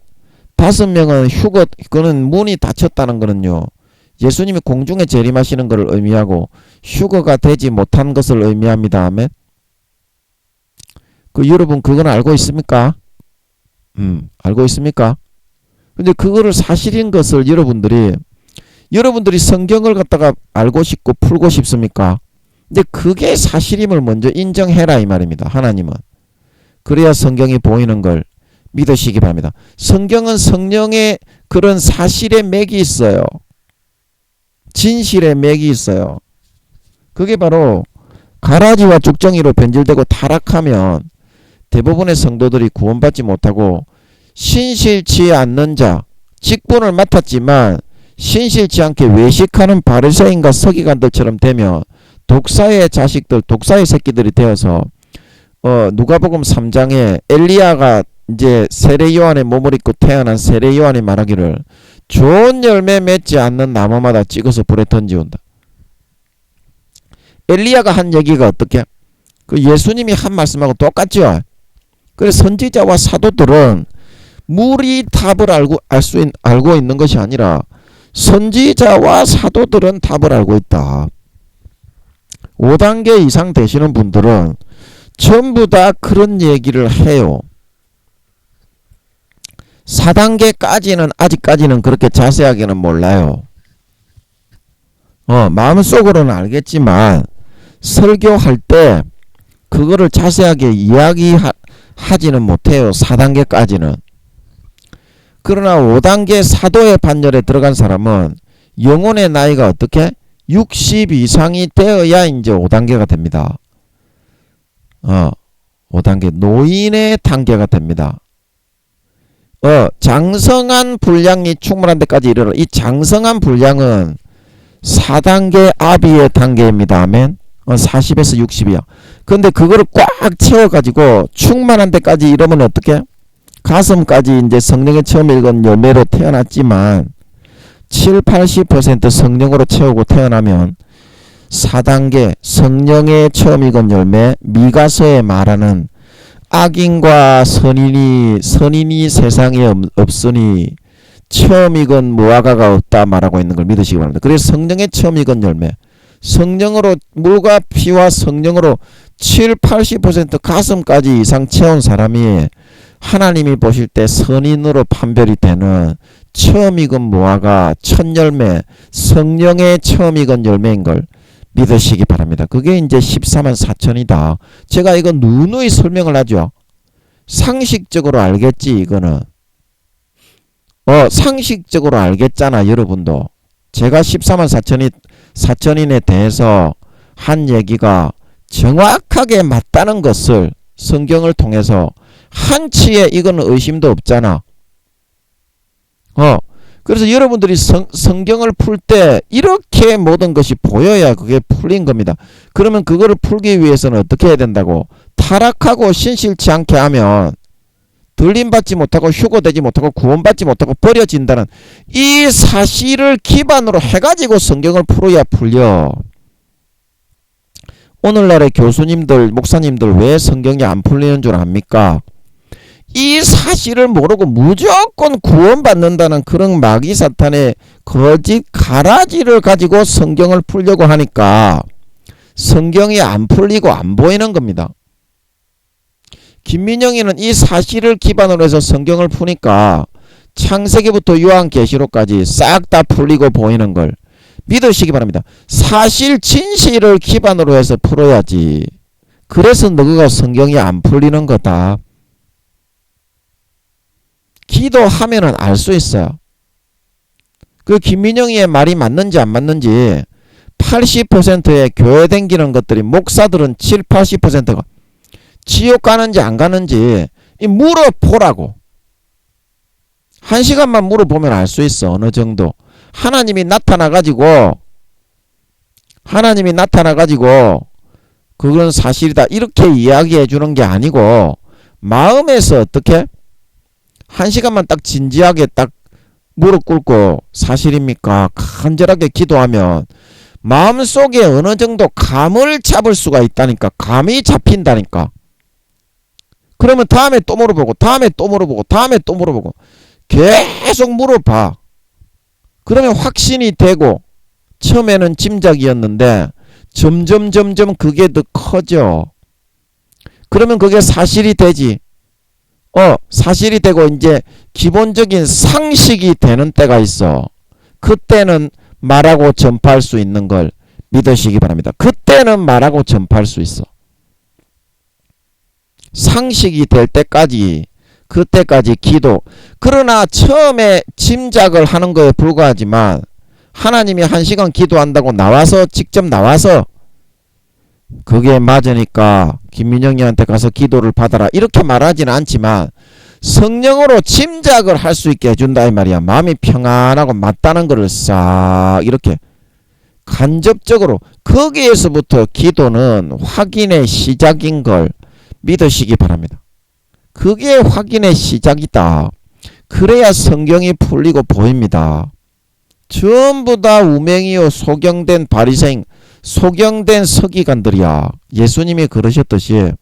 5명은 그는 문이 닫혔다는 거는요. 예수님이 공중에 재림하시는 것을 의미하고 휴거가 되지 못한 것을 의미합니다. 아멘. 여러분 그건 알고 있습니까? 알고 있습니까? 근데 그거를 사실인 것을 여러분들이 성경을 갖다가 알고 싶고 풀고 싶습니까? 근데 그게 사실임을 먼저 인정해라 이 말입니다. 하나님은. 그래야 성경이 보이는 걸 믿으시기 바랍니다. 성경은 성령의 그런 사실의 맥이 있어요. 진실의 맥이 있어요. 그게 바로 가라지와 죽정이로 변질되고 타락하면 대부분의 성도들이 구원받지 못하고 신실치 않는 자, 직분을 맡았지만 신실치 않게 외식하는 바리새인과 서기관들처럼 되면 독사의 자식들, 독사의 새끼들이 되어서 누가복음 3장에 엘리야가 이제 세례 요한의 몸을 입고 태어난 세례 요한이 말하기를 좋은 열매 맺지 않는 나무마다 찍어서 불에 던지온다. 엘리야가 한 얘기가 어떻게? 그 예수님이 한 말씀하고 똑같죠. 그래서 선지자와 사도들은 물이 답을 알고 있는 것이 아니라 선지자와 사도들은 답을 알고 있다. 5단계 이상 되시는 분들은 전부 다 그런 얘기를 해요. 4단계까지는 아직까지는 그렇게 자세하게는 몰라요. 마음속으로는 알겠지만 설교할 때 그거를 자세하게 이야기하지는 못해요. 4단계까지는. 그러나 5단계 사도의 반열에 들어간 사람은 영혼의 나이가 어떻게? 60 이상이 되어야 이제 5단계가 됩니다. 5단계 노인의 단계가 됩니다. 장성한 분량이 충분한 데까지 이르러. 이 장성한 분량은 4단계 아비의 단계입니다. 아멘. 40에서 60이야. 근데 그거를 꽉 채워가지고 충만한 데까지 이러면 어떻게? 가슴까지 이제 성령의 처음 읽은 열매로 태어났지만 70~80% 성령으로 채우고 태어나면 4단계 성령의 처음 읽은 열매 미가서에 말하는 악인과 선인이 세상에 없으니 처음 익은 무화과가 없다 말하고 있는 걸 믿으시기 바랍니다. 그래서 성령의 처음 익은 열매 성령으로 물과 피와 성령으로 70~80% 가슴까지 이상 채운 사람이 하나님이 보실 때 선인으로 판별이 되는 처음 익은 무화과 첫 열매 성령의 처음 익은 열매인 걸 믿으시기 바랍니다. 그게 이제 14만 4천이다. 제가 이거 누누이 설명을 하죠. 상식적으로 알겠지 이거는. 상식적으로 알겠잖아 여러분도. 제가 14만 4천인에 대해서 한 얘기가 정확하게 맞다는 것을 성경을 통해서 한치의 이거는 의심도 없잖아. 그래서 여러분들이 성경을 풀 때 이렇게 모든 것이 보여야 그게 풀린 겁니다. 그러면 그거를 풀기 위해서는 어떻게 해야 된다고? 타락하고 신실치 않게 하면 들림받지 못하고 휴거되지 못하고 구원받지 못하고 버려진다는 이 사실을 기반으로 해가지고 성경을 풀어야 풀려. 오늘날의 교수님들, 목사님들 왜 성경이 안 풀리는 줄 압니까? 이 사실을 모르고 무조건 구원받는다는 그런 마귀 사탄의 거짓 가라지를 가지고 성경을 풀려고 하니까 성경이 안 풀리고 안 보이는 겁니다. 김민영이는 이 사실을 기반으로 해서 성경을 푸니까 창세기부터 요한계시록까지 싹 다 풀리고 보이는 걸 믿으시기 바랍니다. 사실 진실을 기반으로 해서 풀어야지. 그래서 너가 성경이 안 풀리는 거다. 기도하면은 알 수 있어요. 그 김민영이의 말이 맞는지 안 맞는지 80%의 교회 댕기는 것들이 목사들은 7, 80%가 지옥 가는지 안 가는지 물어보라고. 1시간만 물어보면 알 수 있어. 어느 정도. 하나님이 나타나가지고 그건 사실이다 이렇게 이야기해 주는 게 아니고 마음에서 어떻게 1시간만 딱 진지하게 딱 무릎 꿇고 사실입니까? 간절하게 기도하면 마음속에 어느 정도 감을 잡을 수가 있다니까. 감이 잡힌다니까. 그러면 다음에 또 물어보고 다음에 또 물어보고 다음에 또 물어보고 계속 물어봐. 그러면 확신이 되고 처음에는 짐작이었는데 점점 그게 더 커져. 그러면 그게 사실이 되지. 사실이 되고 이제 기본적인 상식이 되는 때가 있어. 그때는 말하고 전파할 수 있는 걸 믿으시기 바랍니다. 그때는 말하고 전파할 수 있어. 상식이 될 때까지 그때까지 기도. 그러나 처음에 짐작을 하는 거에 불과하지만 하나님이 1시간 기도한다고 직접 나와서 그게 맞으니까 김민영이한테 가서 기도를 받아라 이렇게 말하지는 않지만 성령으로 짐작을 할 수 있게 해준다 이 말이야. 마음이 평안하고 맞다는 것을 싹 이렇게 간접적으로 거기에서부터 기도는 확인의 시작인 걸 믿으시기 바랍니다. 그게 확인의 시작이다. 그래야 성경이 풀리고 보입니다. 전부 다 우맹이요 소경된 바리새인 소경된 서기관들이야. 예수님이 그러셨듯이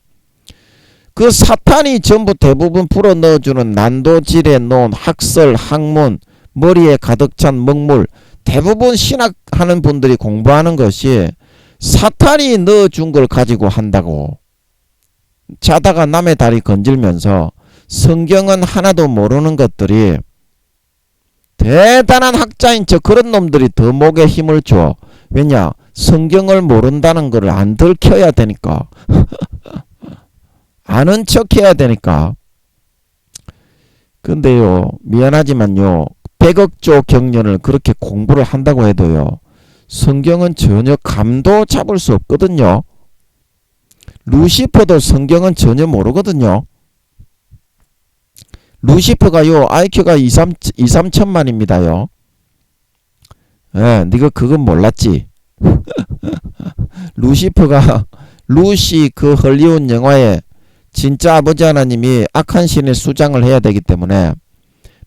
그 사탄이 전부 대부분 불어넣어주는 난도질에 놓은 학설, 학문, 머리에 가득 찬 먹물 대부분 신학하는 분들이 공부하는 것이 사탄이 넣어준 걸 가지고 한다고. 자다가 남의 다리 건질면서 성경은 하나도 모르는 것들이 대단한 학자인 척 그런 놈들이 더 목에 힘을 줘. 왜냐? 성경을 모른다는 것을 안 들켜야 되니까. 아는 척 해야 되니까. 근데요 미안하지만요 100억조 경련을 그렇게 공부를 한다고 해도요 성경은 전혀 감도 잡을 수 없거든요. 루시퍼도 성경은 전혀 모르거든요. 루시퍼가요 IQ가 2, 3천만입니다요. 예, 네가 그건 몰랐지. 루시퍼가 루시 그 헐리우드 영화에 진짜 아버지 하나님이 악한 신의 수장을 해야 되기 때문에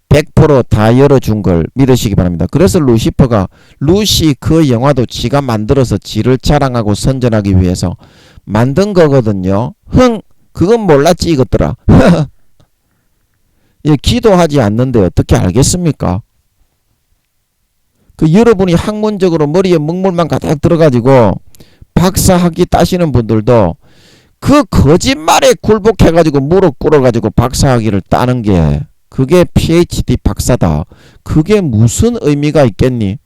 100% 다 열어준 걸 믿으시기 바랍니다. 그래서 루시퍼가 루시 그 영화도 지가 만들어서 지를 자랑하고 선전하기 위해서 만든 거거든요. 그건 몰랐지 이것들아. 예, 기도하지 않는데 어떻게 알겠습니까? 그 여러분이 학문적으로 머리에 먹물만 가득 들어가지고 박사학위 따시는 분들도 그 거짓말에 굴복해가지고 무릎 꿇어가지고 박사학위를 따는 게 그게 PhD 박사다. 그게 무슨 의미가 있겠니?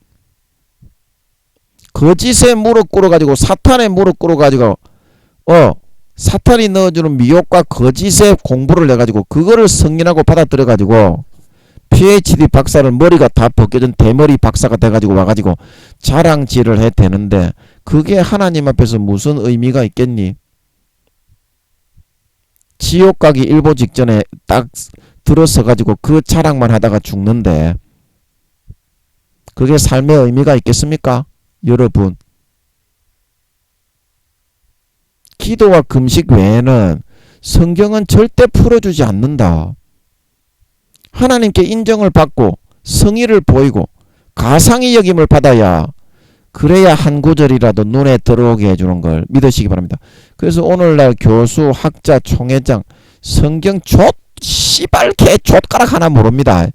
거짓에 무릎 꿇어가지고 사탄에 무릎 꿇어가지고 사탄이 넣어주는 미혹과 거짓의 공부를 해가지고 그거를 승인하고 받아들여가지고 PhD 박사를 머리가 다 벗겨진 대머리 박사가 돼가지고 와가지고 자랑질을 해 대는데 그게 하나님 앞에서 무슨 의미가 있겠니? 지옥 가기 일보 직전에 딱 들어서 가지고 그 자랑만 하다가 죽는데 그게 삶의 의미가 있겠습니까? 여러분, 기도와 금식 외에는 성경은 절대 풀어주지 않는다. 하나님께 인정을 받고 성의를 보이고 가상의 여김을 받아야, 그래야 한 구절이라도 눈에 들어오게 해주는 걸 믿으시기 바랍니다. 그래서 오늘날 교수, 학자, 총회장 성경 씨발 개 족가락 하나 모릅니다.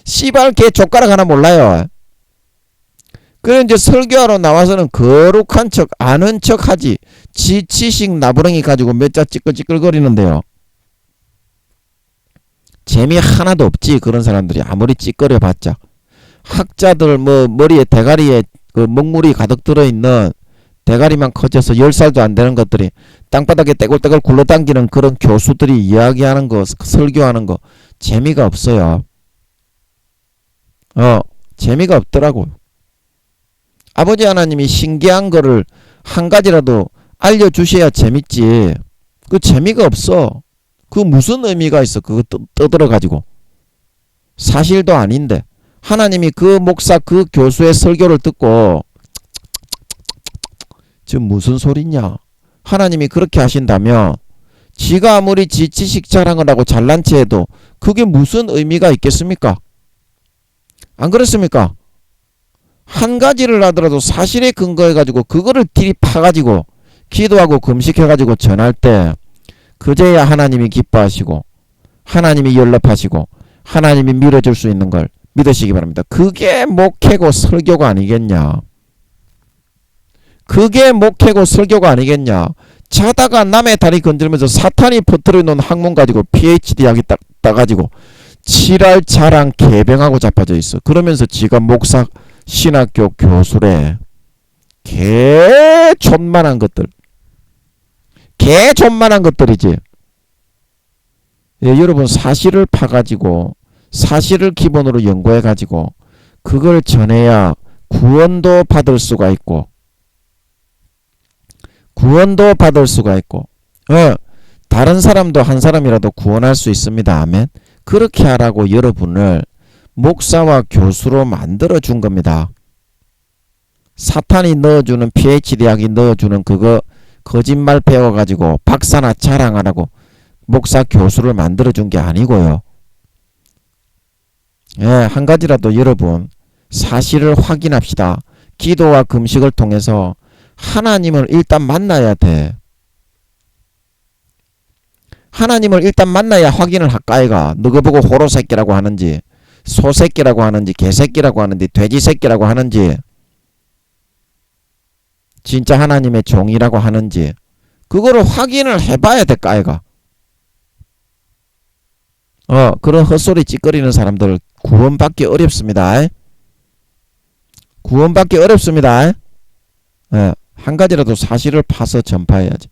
씨발 개 족가락 하나 몰라요. 그래 이제 설교하러 나와서는 거룩한 척 아는 척 하지, 지식 나부렁이 가지고 몇 자 찌끌찌끌거리는데요, 재미 하나도 없지. 그런 사람들이 아무리 찌끄려 봤자. 학자들 뭐 머리에 대가리에 그 먹물이 가득 들어있는, 대가리만 커져서 10살도 안 되는 것들이 땅바닥에 떼굴떼굴 굴러당기는 그런 교수들이 이야기하는 거, 설교하는 거 재미가 없어요. 재미가 없더라고요. 아버지 하나님이 신기한 거를 한 가지라도 알려주셔야 재밌지. 그 재미가 없어. 그 무슨 의미가 있어. 그거 떠들어가지고. 사실도 아닌데. 하나님이 그 목사, 그 교수의 설교를 듣고 지금 무슨 소리냐. 하나님이 그렇게 하신다면 지가 아무리 지식 자랑을 하고 잘난 체 해도 그게 무슨 의미가 있겠습니까? 안 그렇습니까? 한 가지를 하더라도 사실에 근거해가지고 그거를 들이파가지고 기도하고 금식해가지고 전할 때 그제야 하나님이 기뻐하시고 하나님이 연락하시고 하나님이 밀어줄 수 있는 걸 믿으시기 바랍니다. 그게 목회고 설교가 아니겠냐. 그게 목회고 설교가 아니겠냐. 자다가 남의 다리 건들면서 사탄이 퍼뜨려 놓은 학문 가지고 PhD 학위 따가지고 지랄 자랑 개병하고 자빠져 있어. 그러면서 지가 목사 신학교 교수래. 개존만한 것들. 개존만한 것들이지. 예, 여러분 사실을 파가지고 사실을 기본으로 연구해가지고 그걸 전해야 구원도 받을 수가 있고 다른 사람도 한 사람이라도 구원할 수 있습니다. 아멘. 그렇게 하라고 여러분을 목사와 교수로 만들어준 겁니다. 사탄이 넣어주는 PhD 학위 넣어주는 그거 거짓말 배워가지고 박사나 자랑하라고 목사 교수를 만들어준 게 아니고요. 예, 한 가지라도 여러분 사실을 확인합시다. 기도와 금식을 통해서 하나님을 일단 만나야 돼. 하나님을 일단 만나야 확인을 할까이가. 너가 보고 호로새끼라고 하는지 소새끼라고 하는지 개새끼라고 하는지 돼지새끼라고 하는지 진짜 하나님의 종이라고 하는지 그거를 확인을 해봐야 될까이가. 그런 헛소리 찌꺼리는 사람들 구원받기 어렵습니다. 구원받기 어렵습니다. 한 가지라도 사실을 파서 전파해야지.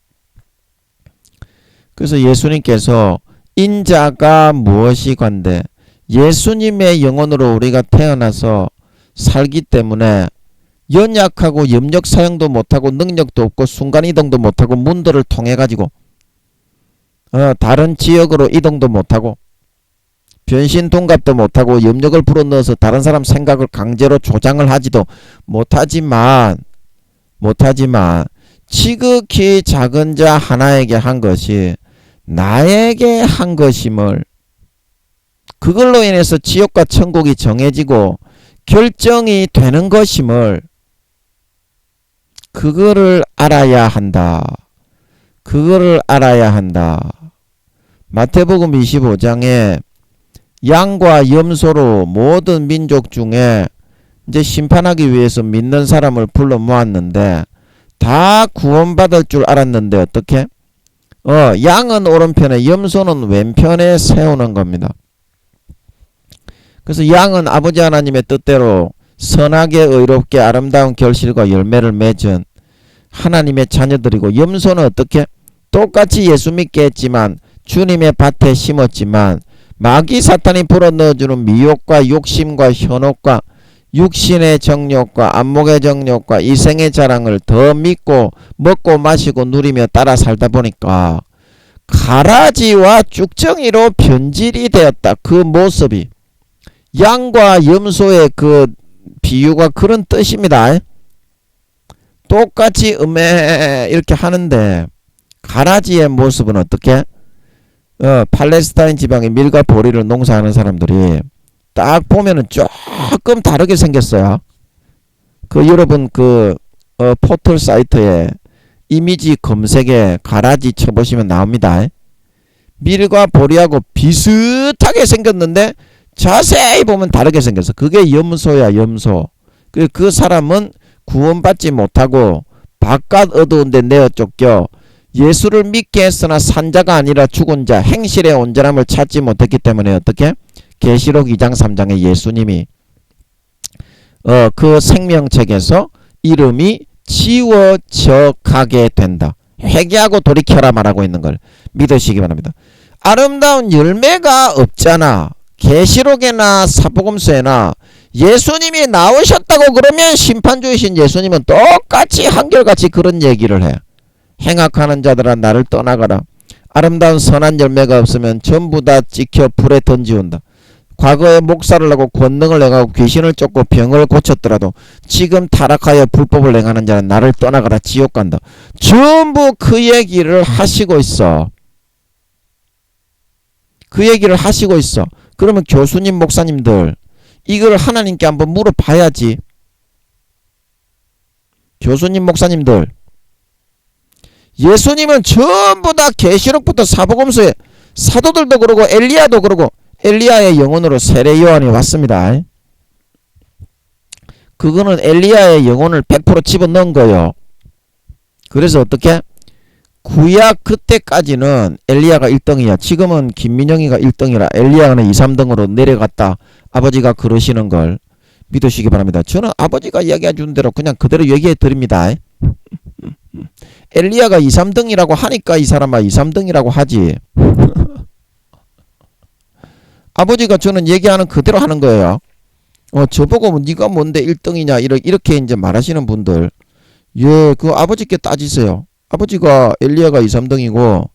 그래서 예수님께서 인자가 무엇이건데 예수님의 영혼으로 우리가 태어나서 살기 때문에 연약하고 염력 사용도 못하고 능력도 없고 순간이동도 못하고 문들을 통해 가지고 다른 지역으로 이동도 못하고 변신 동갑도 못하고 염력을 불어넣어서 다른 사람 생각을 강제로 조장을 하지도 못하지만 지극히 작은 자 하나에게 한 것이 나에게 한 것임을, 그걸로 인해서 지옥과 천국이 정해지고 결정이 되는 것임을 그거를 알아야 한다. 그거를 알아야 한다. 마태복음 25장에 양과 염소로 모든 민족 중에 이제 심판하기 위해서 믿는 사람을 불러 모았는데 다 구원받을 줄 알았는데 어떻게? 양은 오른편에 염소는 왼편에 세우는 겁니다. 그래서 양은 아버지 하나님의 뜻대로 선하게 의롭게 아름다운 결실과 열매를 맺은 하나님의 자녀들이고 염소는 어떻게? 똑같이 예수 믿게 했지만 주님의 밭에 심었지만 마귀 사탄이 불어넣어주는 미혹과 욕심과 현혹과 육신의 정욕과 안목의 정욕과 이생의 자랑을 더 믿고 먹고 마시고 누리며 따라 살다 보니까 가라지와 쭉정이로 변질이 되었다. 그 모습이 양과 염소의 그 비유가 그런 뜻입니다. 똑같이 이렇게 하는데 가라지의 모습은 어떻게? 팔레스타인 지방의 밀과 보리를 농사하는 사람들이 딱 보면은 조금 다르게 생겼어요. 여러분 포털 사이트에 이미지 검색에 가라지 쳐보시면 나옵니다. 밀과 보리하고 비슷하게 생겼는데 자세히 보면 다르게 생겼어. 그게 염소야, 염소. 그 사람은 구원받지 못하고 바깥 어두운 데 내어 쫓겨 예수를 믿게 했으나 산자가 아니라 죽은 자, 행실의 온전함을 찾지 못했기 때문에 어떻게? 계시록 2장 3장에 예수님이 그 생명책에서 이름이 지워져 가게 된다. 회개하고 돌이켜라 말하고 있는 걸 믿으시기 바랍니다. 아름다운 열매가 없잖아. 계시록에나 사복음서에나 예수님이 나오셨다고 그러면 심판주이신 예수님은 똑같이 한결같이 그런 얘기를 해. 행악하는 자들아 나를 떠나가라. 아름다운 선한 열매가 없으면 전부 다 찍혀 불에 던지운다. 과거에 목사를 하고 권능을 행하고 귀신을 쫓고 병을 고쳤더라도 지금 타락하여 불법을 행하는 자는 나를 떠나가라 지옥 간다. 전부 그 얘기를 하시고 있어. 그 얘기를 하시고 있어. 그러면 교수님 목사님들 이걸 하나님께 한번 물어봐야지. 교수님 목사님들 예수님은 전부 다 계시록부터 사복음서에 사도들도 그러고 엘리야도 그러고 엘리야의 영혼으로 세례 요한이 왔습니다. 그거는 엘리야의 영혼을 100% 집어넣은 거예요. 그래서 어떻게? 구약 그때까지는 엘리야가 1등이야. 지금은 김민영이가 1등이라 엘리야는 2, 3등으로 내려갔다. 아버지가 그러시는 걸 믿으시기 바랍니다. 저는 아버지가 이야기해 준 대로 그냥 그대로 얘기해 드립니다. 엘리야가 2, 3등이라고 하니까 이 사람아 2, 3등이라고 하지. 아버지가 저는 얘기하는 그대로 하는 거예요. 저보고 네가 뭔데 1등이냐 이렇게 이제 말하시는 분들, 예, 그 아버지께 따지세요. 아버지가 엘리야가 2, 3등이고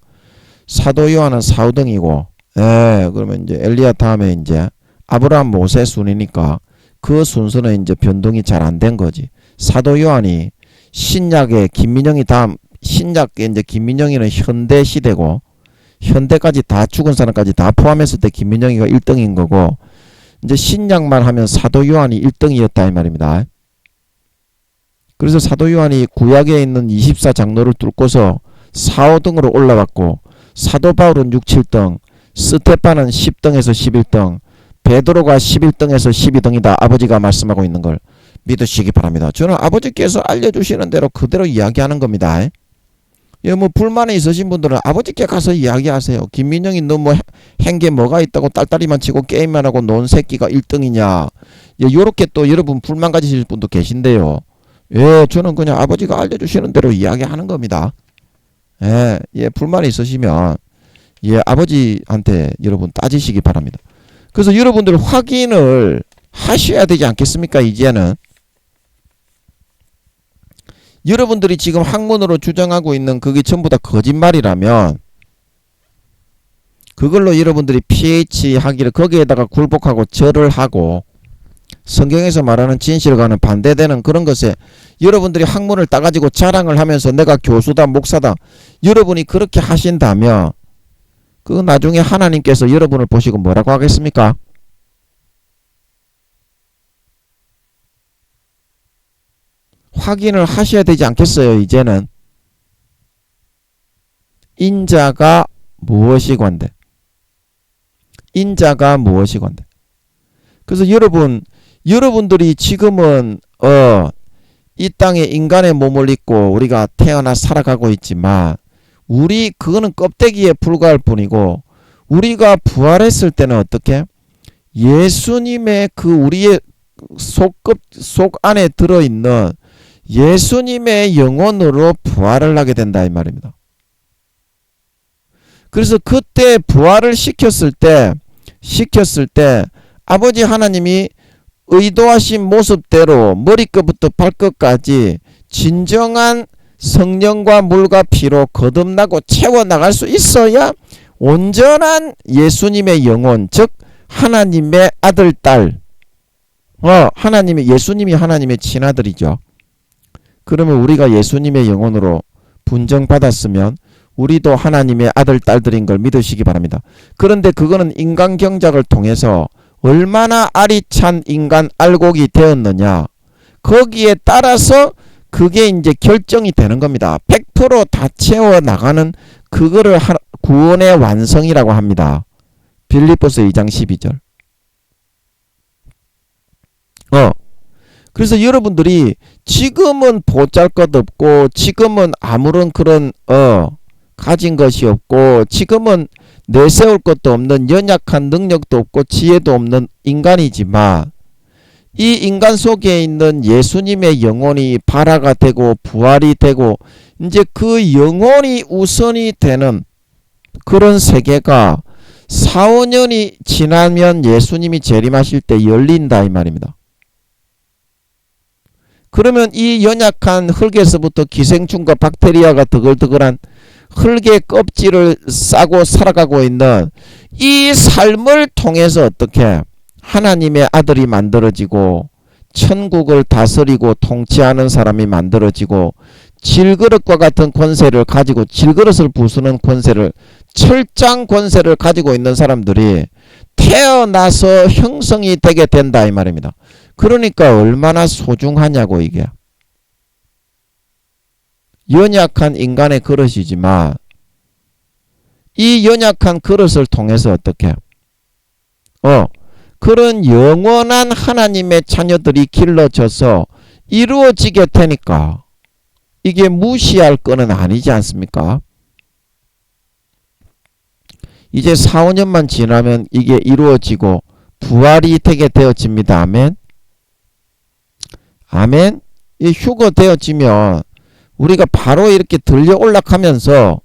사도 요한은 4, 5등이고, 예, 그러면 이제 엘리야 다음에 이제 아브라함 모세 순이니까 그 순서는 이제 변동이 잘 안 된 거지. 사도 요한이 신약에 김민영이 다음, 신약에 이제 김민영이는 현대 시대고 현대까지 다 죽은 사람까지 다 포함했을 때 김민영이가 1등인 거고, 이제 신약만 하면 사도 요한이 1등이었다 이 말입니다. 그래서 사도 요한이 구약에 있는 24장로를 뚫고서 4, 5등으로 올라왔고, 사도 바울은 6, 7등, 스테판은 10등에서 11등, 베드로가 11등에서 12등이다. 아버지가 말씀하고 있는 걸 믿으시기 바랍니다. 저는 아버지께서 알려주시는 대로 그대로 이야기하는 겁니다. 예, 뭐 불만이 있으신 분들은 아버지께 가서 이야기하세요. 김민영이 너 뭐 한 게 뭐가 있다고 딸딸이만 치고 게임만 하고 논 새끼가 1등이냐. 예, 요렇게 또 여러분 불만 가지실 분도 계신데요. 예, 저는 그냥 아버지가 알려주시는 대로 이야기하는 겁니다. 예, 예, 불만이 있으시면 예, 아버지한테 여러분 따지시기 바랍니다. 그래서 여러분들 확인을 하셔야 되지 않겠습니까? 이제는 여러분들이 지금 학문으로 주장하고 있는 그게 전부 다 거짓말이라면 그걸로 여러분들이 PH 하기를 거기에다가 굴복하고 절을 하고 성경에서 말하는 진실과는 반대되는 그런 것에 여러분들이 학문을 따가지고 자랑을 하면서 내가 교수다 목사다 여러분이 그렇게 하신다면 그 나중에 하나님께서 여러분을 보시고 뭐라고 하겠습니까? 확인을 하셔야 되지 않겠어요? 이제는 인자가 무엇이건데, 인자가 무엇이건데. 그래서 여러분들이 지금은 이 땅에 인간의 몸을 입고 우리가 태어나 살아가고 있지만 그거는 껍데기에 불과할 뿐이고, 우리가 부활했을 때는 어떻게? 예수님의 그 우리의 속 안에 들어있는 예수님의 영혼으로 부활을 하게 된다 이 말입니다. 그래서 그때 부활을 시켰을 때 아버지 하나님이 의도하신 모습대로 머리끝부터 발끝까지 진정한 성령과 물과 피로 거듭나고 채워나갈 수 있어야 온전한 예수님의 영혼, 즉 하나님의 아들, 딸. 하나님의, 예수님이 하나님의 친아들이죠. 그러면 우리가 예수님의 영혼으로 분정받았으면 우리도 하나님의 아들, 딸들인 걸 믿으시기 바랍니다. 그런데 그거는 인간 경작을 통해서 얼마나 아리찬 인간 알곡이 되었느냐, 거기에 따라서 그게 이제 결정이 되는 겁니다. 100% 다 채워나가는 그거를 구원의 완성이라고 합니다. 빌립보서 2장 12절. 그래서 여러분들이 지금은 보잘것없고, 지금은 아무런 그런 가진 것이 없고, 지금은 내세울 것도 없는 연약한 능력도 없고 지혜도 없는 인간이지만, 이 인간 속에 있는 예수님의 영혼이 발화가 되고 부활이 되고 이제 그 영혼이 우선이 되는 그런 세계가 4, 5년이 지나면 예수님이 재림하실 때 열린다 이 말입니다. 그러면 이 연약한 흙에서부터 기생충과 박테리아가 드글드글한 흙의 껍질을 싸고 살아가고 있는 이 삶을 통해서 어떻게 하나님의 아들이 만들어지고 천국을 다스리고 통치하는 사람이 만들어지고 질그릇과 같은 권세를 가지고, 질그릇을 부수는 권세를, 철장 권세를 가지고 있는 사람들이 태어나서 형성이 되게 된다 이 말입니다. 그러니까 얼마나 소중하냐고. 이게 연약한 인간의 그릇이지만 이 연약한 그릇을 통해서 어떻게 그런 영원한 하나님의 자녀들이 길러져서 이루어지게 되니까 이게 무시할 거는 아니지 않습니까? 이제 4, 5년만 지나면 이게 이루어지고 부활이 되게 되어집니다. 아멘. 아멘. 이 휴거 되어지면 우리가 바로 이렇게 들려 올라가면서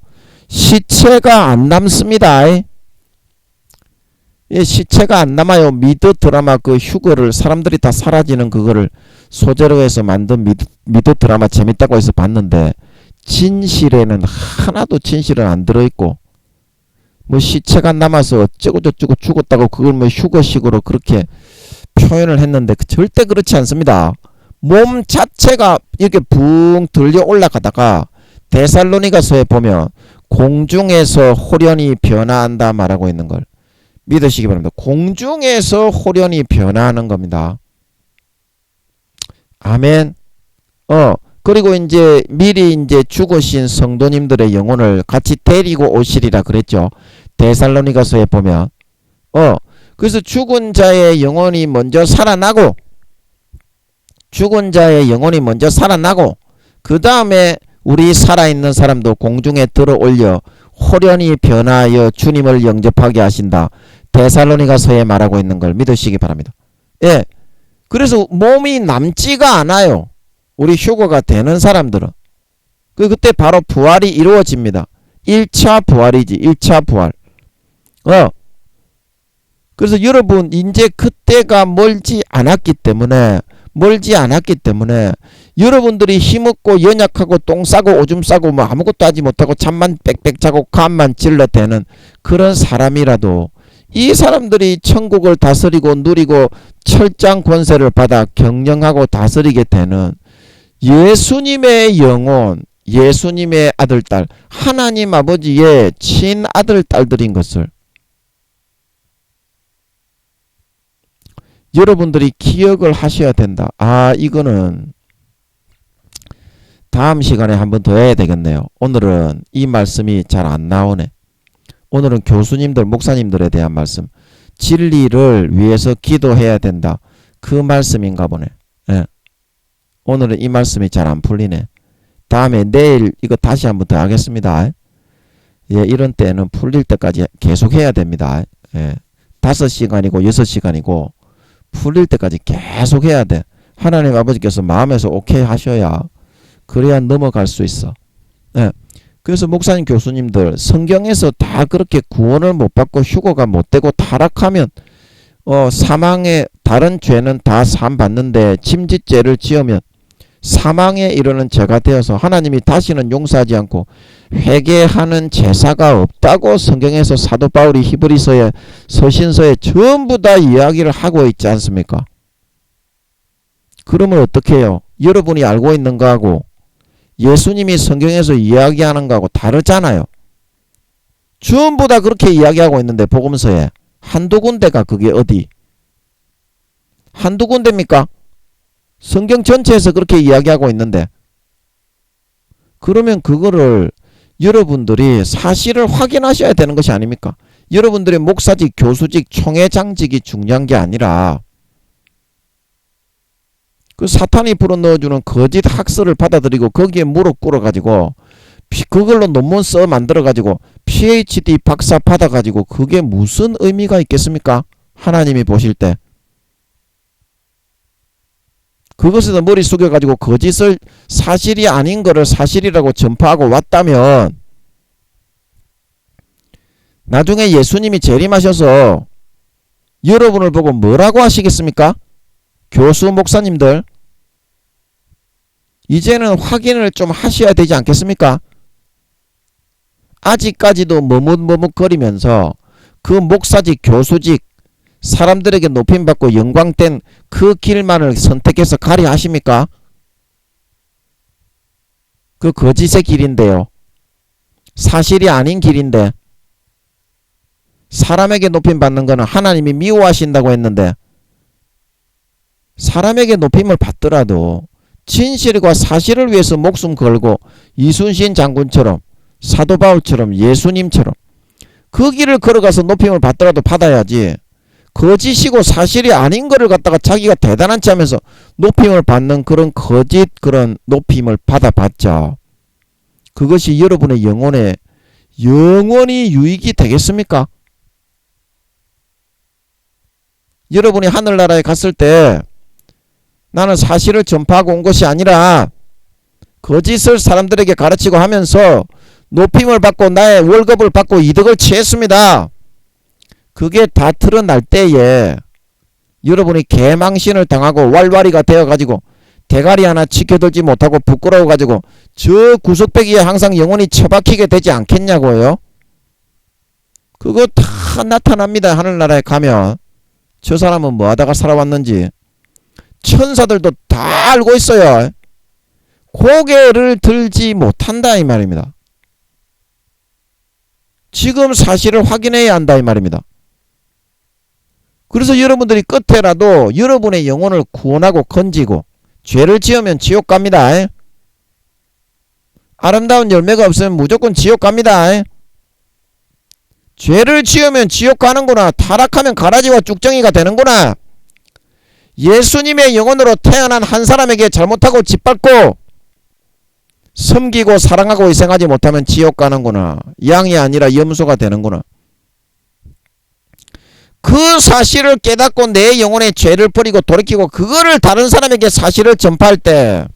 시체가 안 남습니다. 시체가 안 남아요. 미드 드라마 그 휴거를 사람들이 다 사라지는 그거를 소재로 해서 만든 미드 드라마 재밌다고 해서 봤는데, 진실에는 하나도 진실은 안 들어있고, 뭐 시체가 남아서 어쩌고 저쩌고 죽었다고 그걸 뭐 휴거식으로 그렇게 표현을 했는데 절대 그렇지 않습니다. 몸 자체가 이렇게 붕 들려 올라가다가 데살로니가서에 보면 공중에서 호련히 변화한다 말하고 있는 걸 믿으시기 바랍니다. 공중에서 호련히 변화하는 겁니다. 아멘. 그리고 이제 미리 이제 죽으신 성도님들의 영혼을 같이 데리고 오시리라 그랬죠. 데살로니가서에 보면. 그래서 죽은 자의 영혼이 먼저 살아나고, 그 다음에 우리 살아있는 사람도 공중에 들어 올려 호련히 변화하여 주님을 영접하게 하신다. 데살로니가서에 말하고 있는 걸 믿으시기 바랍니다. 예. 그래서 몸이 남지가 않아요. 우리 휴거가 되는 사람들은. 그때 바로 부활이 이루어집니다. 1차 부활이지. 1차 부활. 그래서 여러분 이제 그때가 멀지 않았기 때문에 여러분들이 힘없고 연약하고 똥 싸고 오줌 싸고 뭐 아무것도 하지 못하고 잠만 빽빽 자고 간만 질러대는 그런 사람이라도 이 사람들이 천국을 다스리고 누리고 철장 권세를 받아 경영하고 다스리게 되는 예수님의 영혼, 예수님의 아들, 딸, 하나님 아버지의 친아들, 딸들인 것을 여러분들이 기억을 하셔야 된다. 이거는 다음 시간에 한번 더 해야 되겠네요. 오늘은 이 말씀이 잘 안 나오네. 오늘은 교수님들, 목사님들에 대한 말씀, 진리를 위해서 기도해야 된다. 그 말씀인가 보네. 예. 오늘은 이 말씀이 잘 안 풀리네. 다음에 내일 이거 다시 한번 더 하겠습니다. 예, 이런 때는 풀릴 때까지 계속 해야 됩니다. 예. 5시간이고 6시간이고 풀릴 때까지 계속 해야 돼. 하나님 아버지께서 마음에서 오케이 하셔야 그래야 넘어갈 수 있어. 예. 그래서 목사님, 교수님들 성경에서 다 그렇게 구원을 못 받고 휴거가 못 되고 타락하면 사망의 다른 죄는 다 사함 받는데 침짓죄를 지으면 사망에 이르는 죄가 되어서 하나님이 다시는 용서하지 않고 회개하는 제사가 없다고 성경에서 사도 바울이 히브리서에 서신서에 전부 다 이야기를 하고 있지 않습니까? 그러면 어떻게 해요? 여러분이 알고 있는 거하고 예수님이 성경에서 이야기하는 거하고 다르잖아요. 전부 다 그렇게 이야기하고 있는데 복음서에 한두 군데가 그게 어디? 한두 군데입니까? 성경 전체에서 그렇게 이야기하고 있는데 그러면 그거를 여러분들이 사실을 확인하셔야 되는 것이 아닙니까? 여러분들의 목사직, 교수직, 총회장직이 중요한 게 아니라 그 사탄이 불어넣어주는 거짓 학설을 받아들이고 거기에 무릎 꿇어가지고 그걸로 논문 써 만들어가지고 PhD 박사 받아가지고 그게 무슨 의미가 있겠습니까? 하나님이 보실 때. 그것에서 머리 숙여가지고 거짓을 사실이 아닌 거를 사실이라고 전파하고 왔다면 나중에 예수님이 재림하셔서 여러분을 보고 뭐라고 하시겠습니까? 교수 목사님들 이제는 확인을 좀 하셔야 되지 않겠습니까? 아직까지도 머뭇머뭇거리면서 그 목사직, 교수직 사람들에게 높임받고 영광된 그 길만을 선택해서 가려 하십니까? 그 거짓의 길인데요. 사실이 아닌 길인데 사람에게 높임받는 것은 하나님이 미워하신다고 했는데 사람에게 높임을 받더라도 진실과 사실을 위해서 목숨 걸고 이순신 장군처럼 사도 바울처럼 예수님처럼 그 길을 걸어가서 높임을 받더라도 받아야지 거짓이고 사실이 아닌 거를 갖다가 자기가 대단한 체 하면서 높임을 받는 그런 거짓 그런 높임을 받아봤자 그것이 여러분의 영혼에 영원히 유익이 되겠습니까? 여러분이 하늘나라에 갔을 때 나는 사실을 전파하고 온 것이 아니라 거짓을 사람들에게 가르치고 하면서 높임을 받고 나의 월급을 받고 이득을 취했습니다. 그게 다 드러날 때에 여러분이 개망신을 당하고 왈왈이가 되어가지고 대가리 하나 지켜들지 못하고 부끄러워가지고 저 구석배기에 항상 영혼이 처박히게 되지 않겠냐고요. 그거 다 나타납니다. 하늘나라에 가면 저 사람은 뭐 하다가 살아왔는지 천사들도 다 알고 있어요. 고개를 들지 못한다 이 말입니다. 지금 사실을 확인해야 한다 이 말입니다. 그래서 여러분들이 끝에라도 여러분의 영혼을 구원하고 건지고 죄를 지으면 지옥 갑니다. 아름다운 열매가 없으면 무조건 지옥 갑니다. 죄를 지으면 지옥 가는구나. 타락하면 가라지와 쭉정이가 되는구나. 예수님의 영혼으로 태어난 한 사람에게 잘못하고 짓밟고 섬기고 사랑하고 희생하지 못하면 지옥 가는구나. 양이 아니라 염소가 되는구나. 그 사실을 깨닫고 내 영혼의 죄를 버리고 돌이키고 그거를 다른 사람에게 사실을 전파할 때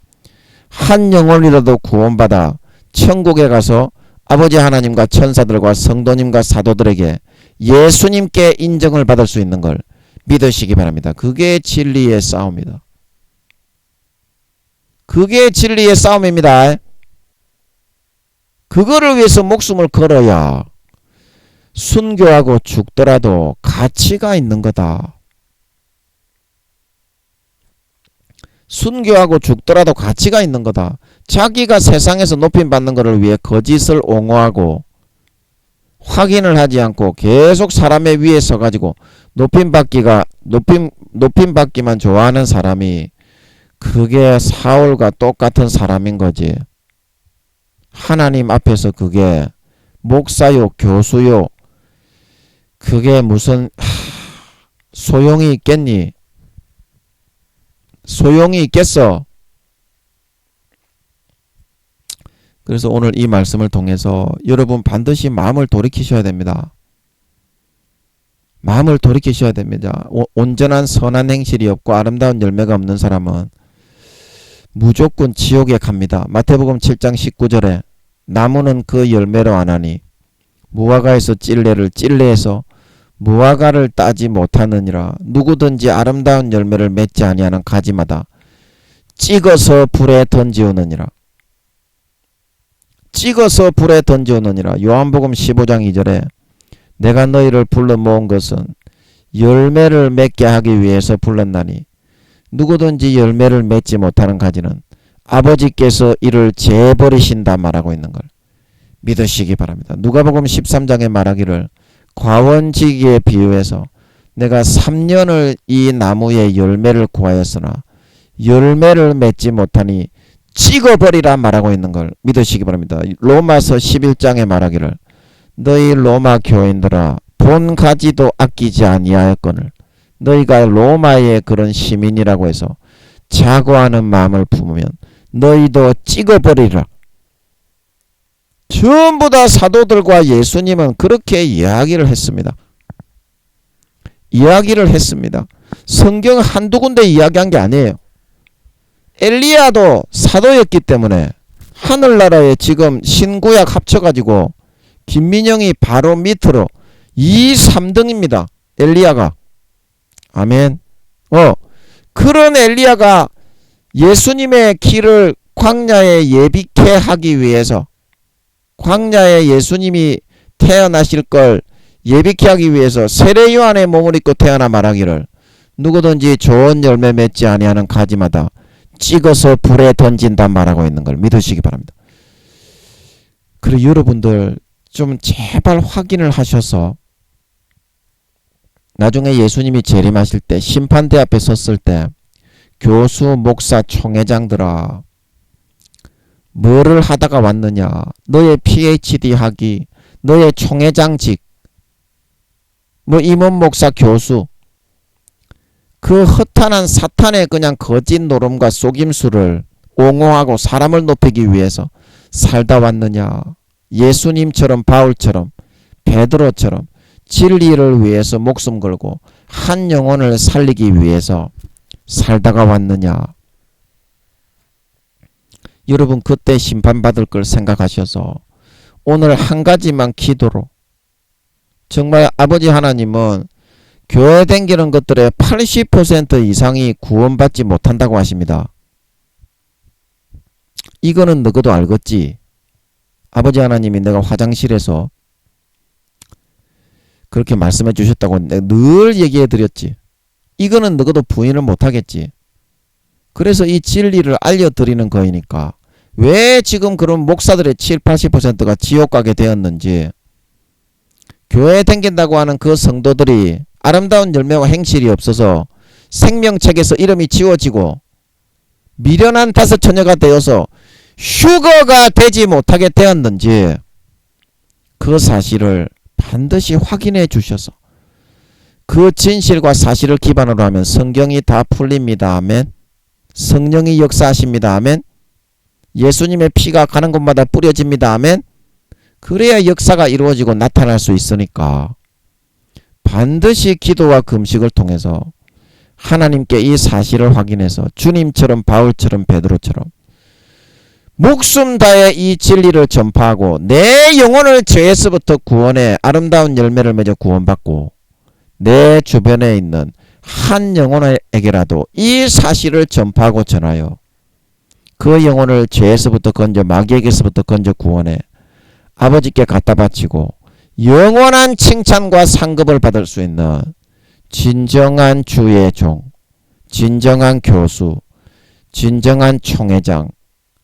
한 영혼이라도 구원받아 천국에 가서 아버지 하나님과 천사들과 성도님과 사도들에게 예수님께 인정을 받을 수 있는 걸 믿으시기 바랍니다. 그게 진리의 싸움이다. 그게 진리의 싸움입니다. 그거를 위해서 목숨을 걸어야 순교하고 죽더라도 가치가 있는 거다. 순교하고 죽더라도 가치가 있는 거다. 자기가 세상에서 높임받는 것을 위해 거짓을 옹호하고 확인을 하지 않고 계속 사람의 위에 서가지고 높임받기만 좋아하는 사람이 그게 사울과 똑같은 사람인 거지. 하나님 앞에서 그게 목사요 교수요 그게 무슨 소용이 있겠니? 소용이 있겠어? 그래서 오늘 이 말씀을 통해서 여러분 반드시 마음을 돌이키셔야 됩니다. 마음을 돌이키셔야 됩니다. 온전한 선한 행실이 없고 아름다운 열매가 없는 사람은 무조건 지옥에 갑니다. 마태복음 7장 19절에 나무는 그 열매로 아나니 무화과에서 찔레를 찔레에서 무화과를 따지 못하느니라. 누구든지 아름다운 열매를 맺지 아니하는 가지마다 찍어서 불에 던지우느니라. 찍어서 불에 던지우느니라. 요한복음 15장 2절에 내가 너희를 불러 모은 것은 열매를 맺게 하기 위해서 불렀나니 누구든지 열매를 맺지 못하는 가지는 아버지께서 이를 재버리신다 말하고 있는 걸 믿으시기 바랍니다. 누가복음 13장에 말하기를 과원지기에 비유해서 내가 3년을 이 나무의 열매를 구하였으나 열매를 맺지 못하니 찍어버리라 말하고 있는 걸 믿으시기 바랍니다. 로마서 11장에 말하기를 너희 로마 교인들아 본 가지도 아끼지 아니하였거늘 너희가 로마의 그런 시민이라고 해서 자고하는 마음을 품으면 너희도 찍어버리라. 전부 다 사도들과 예수님은 그렇게 이야기를 했습니다. 이야기를 했습니다. 성경 한두 군데 이야기한 게 아니에요. 엘리야도 사도였기 때문에 하늘나라에 지금 신구약 합쳐가지고 김민영이 바로 밑으로 2, 3등입니다. 엘리야가. 아멘. 그런 엘리야가 예수님의 길을 광야에 예비케 하기 위해서 광야에 예수님이 태어나실 걸 예비케 하기 위해서 세례 요한의 몸을 입고 태어나 말하기를 누구든지 좋은 열매 맺지 아니하는 가지마다 찍어서 불에 던진다 말하고 있는 걸 믿으시기 바랍니다. 그리고 여러분들 좀 제발 확인을 하셔서 나중에 예수님이 재림하실 때 심판대 앞에 섰을 때 교수, 목사, 총회장들아 뭐를 하다가 왔느냐, 너의 PhD 학위, 너의 총회장직, 뭐 임원 목사 교수, 그 허탄한 사탄의 그냥 거짓 노름과 속임수를 옹호하고 사람을 높이기 위해서 살다 왔느냐, 예수님처럼 바울처럼 베드로처럼 진리를 위해서 목숨 걸고 한 영혼을 살리기 위해서 살다가 왔느냐. 여러분 그때 심판받을 걸 생각하셔서 오늘 한 가지만 기도로 정말 아버지 하나님은 교회 댕기는 것들의 80% 이상이 구원받지 못한다고 하십니다. 이거는 너희도 알겠지? 아버지 하나님이 내가 화장실에서 그렇게 말씀해 주셨다고 늘 얘기해 드렸지. 이거는 너희도 부인을 못하겠지. 그래서 이 진리를 알려드리는 거이니까 왜 지금 그런 목사들의 7, 80%가 지옥 가게 되었는지, 교회에 댕긴다고 하는 그 성도들이 아름다운 열매와 행실이 없어서 생명책에서 이름이 지워지고 미련한 다섯 처녀가 되어서 휴거가 되지 못하게 되었는지 그 사실을 반드시 확인해 주셔서 그 진실과 사실을 기반으로 하면 성경이 다 풀립니다. 아멘. 성령이 역사하십니다. 아멘. 예수님의 피가 가는 곳마다 뿌려집니다. 아멘. 그래야 역사가 이루어지고 나타날 수 있으니까 반드시 기도와 금식을 통해서 하나님께 이 사실을 확인해서 주님처럼 바울처럼 베드로처럼 목숨 다해 이 진리를 전파하고 내 영혼을 죄에서부터 구원해 아름다운 열매를 맺어 구원받고 내 주변에 있는 한 영혼에게라도 이 사실을 전파하고 전하여 그 영혼을 죄에서부터 건져 마귀에게서부터 건져 구원해 아버지께 갖다 바치고 영원한 칭찬과 상급을 받을 수 있는 진정한 주의 종, 진정한 교수, 진정한 총회장,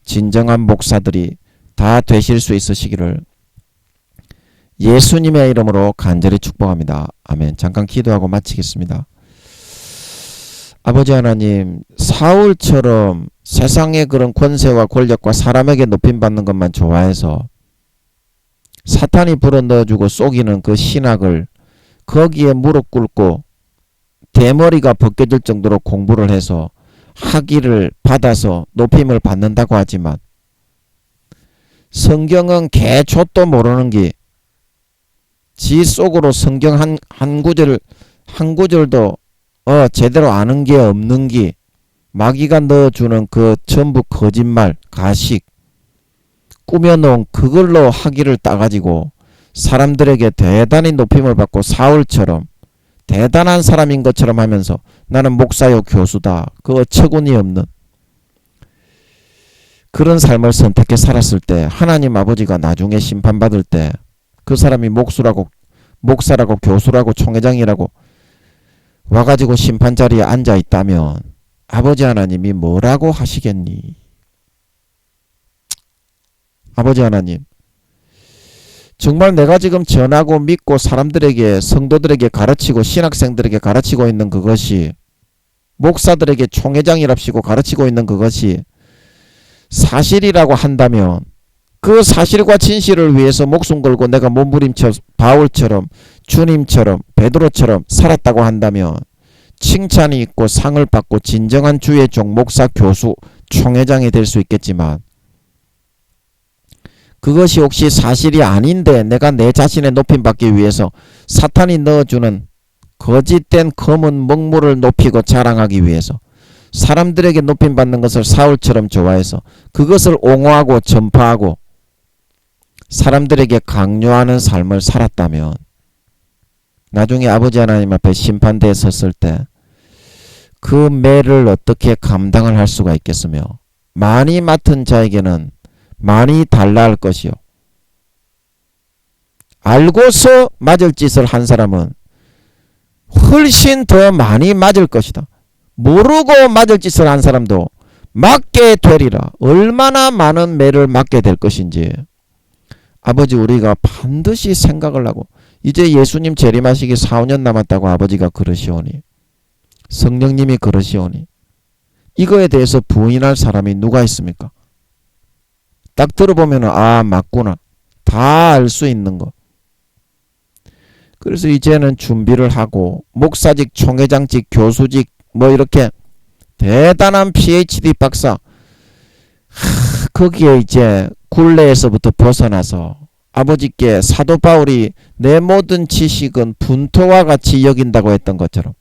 진정한 목사들이 다 되실 수 있으시기를 예수님의 이름으로 간절히 축복합니다. 아멘. 잠깐 기도하고 마치겠습니다. 아버지 하나님, 사울처럼 세상의 그런 권세와 권력과 사람에게 높임받는 것만 좋아해서 사탄이 불어넣어주고 속이는 그 신학을 거기에 무릎 꿇고 대머리가 벗겨질 정도로 공부를 해서 학위를 받아서 높임을 받는다고 하지만 성경은 개초도 모르는 게 지 속으로 성경 한 구절도 제대로 아는 게 없는 게 마귀가 넣어주는 그 전부 거짓말, 가식, 꾸며놓은 그걸로 학위를 따가지고 사람들에게 대단히 높임을 받고 사울처럼 대단한 사람인 것처럼 하면서 나는 목사요 교수다. 그 어처구니 없는 그런 삶을 선택해 살았을 때 하나님 아버지가 나중에 심판받을 때 그 사람이 목사라고 교수라고 총회장이라고 와가지고 심판 자리에 앉아 있다면 아버지 하나님이 뭐라고 하시겠니? 아버지 하나님, 정말 내가 지금 전하고 믿고 사람들에게, 성도들에게 가르치고 신학생들에게 가르치고 있는 그것이, 목사들에게 총회장이랍시고 가르치고 있는 그것이 사실이라고 한다면 그 사실과 진실을 위해서 목숨 걸고 내가 몸부림쳐 바울처럼 주님처럼 베드로처럼 살았다고 한다면 칭찬이 있고 상을 받고 진정한 주의 종, 목사, 교수, 총회장이 될 수 있겠지만, 그것이 혹시 사실이 아닌데 내가 내 자신의 높임 받기 위해서 사탄이 넣어주는 거짓된 검은 먹물을 높이고 자랑하기 위해서 사람들에게 높임 받는 것을 사울처럼 좋아해서 그것을 옹호하고 전파하고 사람들에게 강요하는 삶을 살았다면 나중에 아버지 하나님 앞에 심판대에 섰을 때 그 매를 어떻게 감당을 할 수가 있겠으며, 많이 맡은 자에게는 많이 달라 할 것이요, 알고서 맞을 짓을 한 사람은 훨씬 더 많이 맞을 것이다. 모르고 맞을 짓을 한 사람도 맞게 되리라. 얼마나 많은 매를 맞게 될 것인지 아버지, 우리가 반드시 생각을 하고, 이제 예수님 재림하시기 4, 5년 남았다고 아버지가 그러시오니, 성령님이 그러시오니, 이거에 대해서 부인할 사람이 누가 있습니까? 딱 들어보면 아, 맞구나, 다 알 수 있는 거. 그래서 이제는 준비를 하고 목사직, 총회장직, 교수직 뭐 이렇게 대단한 PhD 박사, 거기에 이제 굴레에서부터 벗어나서 아버지께 사도 바울이 내 모든 지식은 분토와 같이 여긴다고 했던 것처럼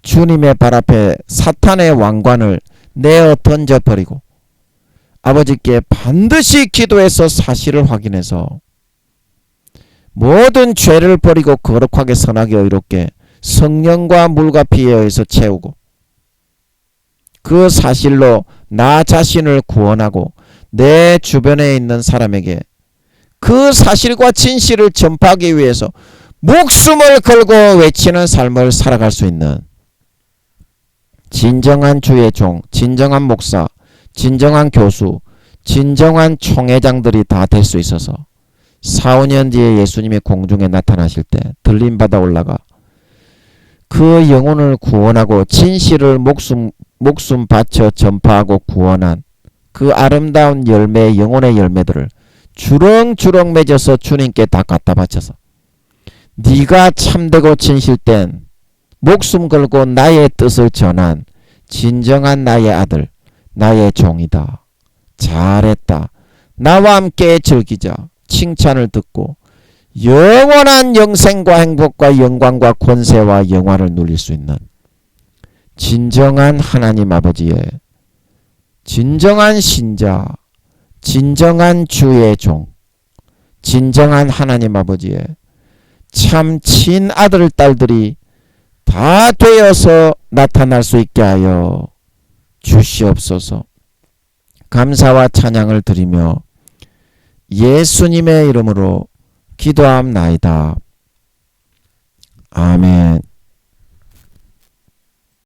주님의 발 앞에 사탄의 왕관을 내어 던져버리고 아버지께 반드시 기도해서 사실을 확인해서 모든 죄를 버리고 거룩하게 선하게 의롭게 성령과 물과 피에 의해서 채우고 그 사실로 나 자신을 구원하고 내 주변에 있는 사람에게 그 사실과 진실을 전파하기 위해서 목숨을 걸고 외치는 삶을 살아갈 수 있는 진정한 주의 종, 진정한 목사, 진정한 교수, 진정한 총회장들이 다 될 수 있어서 4, 5년 뒤에 예수님이 공중에 나타나실 때 들림받아 올라가 그 영혼을 구원하고 진실을 목숨 바쳐 전파하고 구원한 그 아름다운 열매, 영혼의 열매들을 주렁주렁 맺어서 주님께 다 갖다 바쳐서 네가 참되고 진실된 목숨 걸고 나의 뜻을 전한 진정한 나의 아들, 나의 종이다. 잘했다. 나와 함께 즐기자. 칭찬을 듣고 영원한 영생과 행복과 영광과 권세와 영화를 누릴 수 있는 진정한 하나님 아버지의 진정한 신자, 진정한 주의 종, 진정한 하나님 아버지의 참 친아들 딸들이 다 되어서 나타날 수 있게 하여 주시옵소서. 감사와 찬양을 드리며 예수님의 이름으로 기도함나이다. 아멘.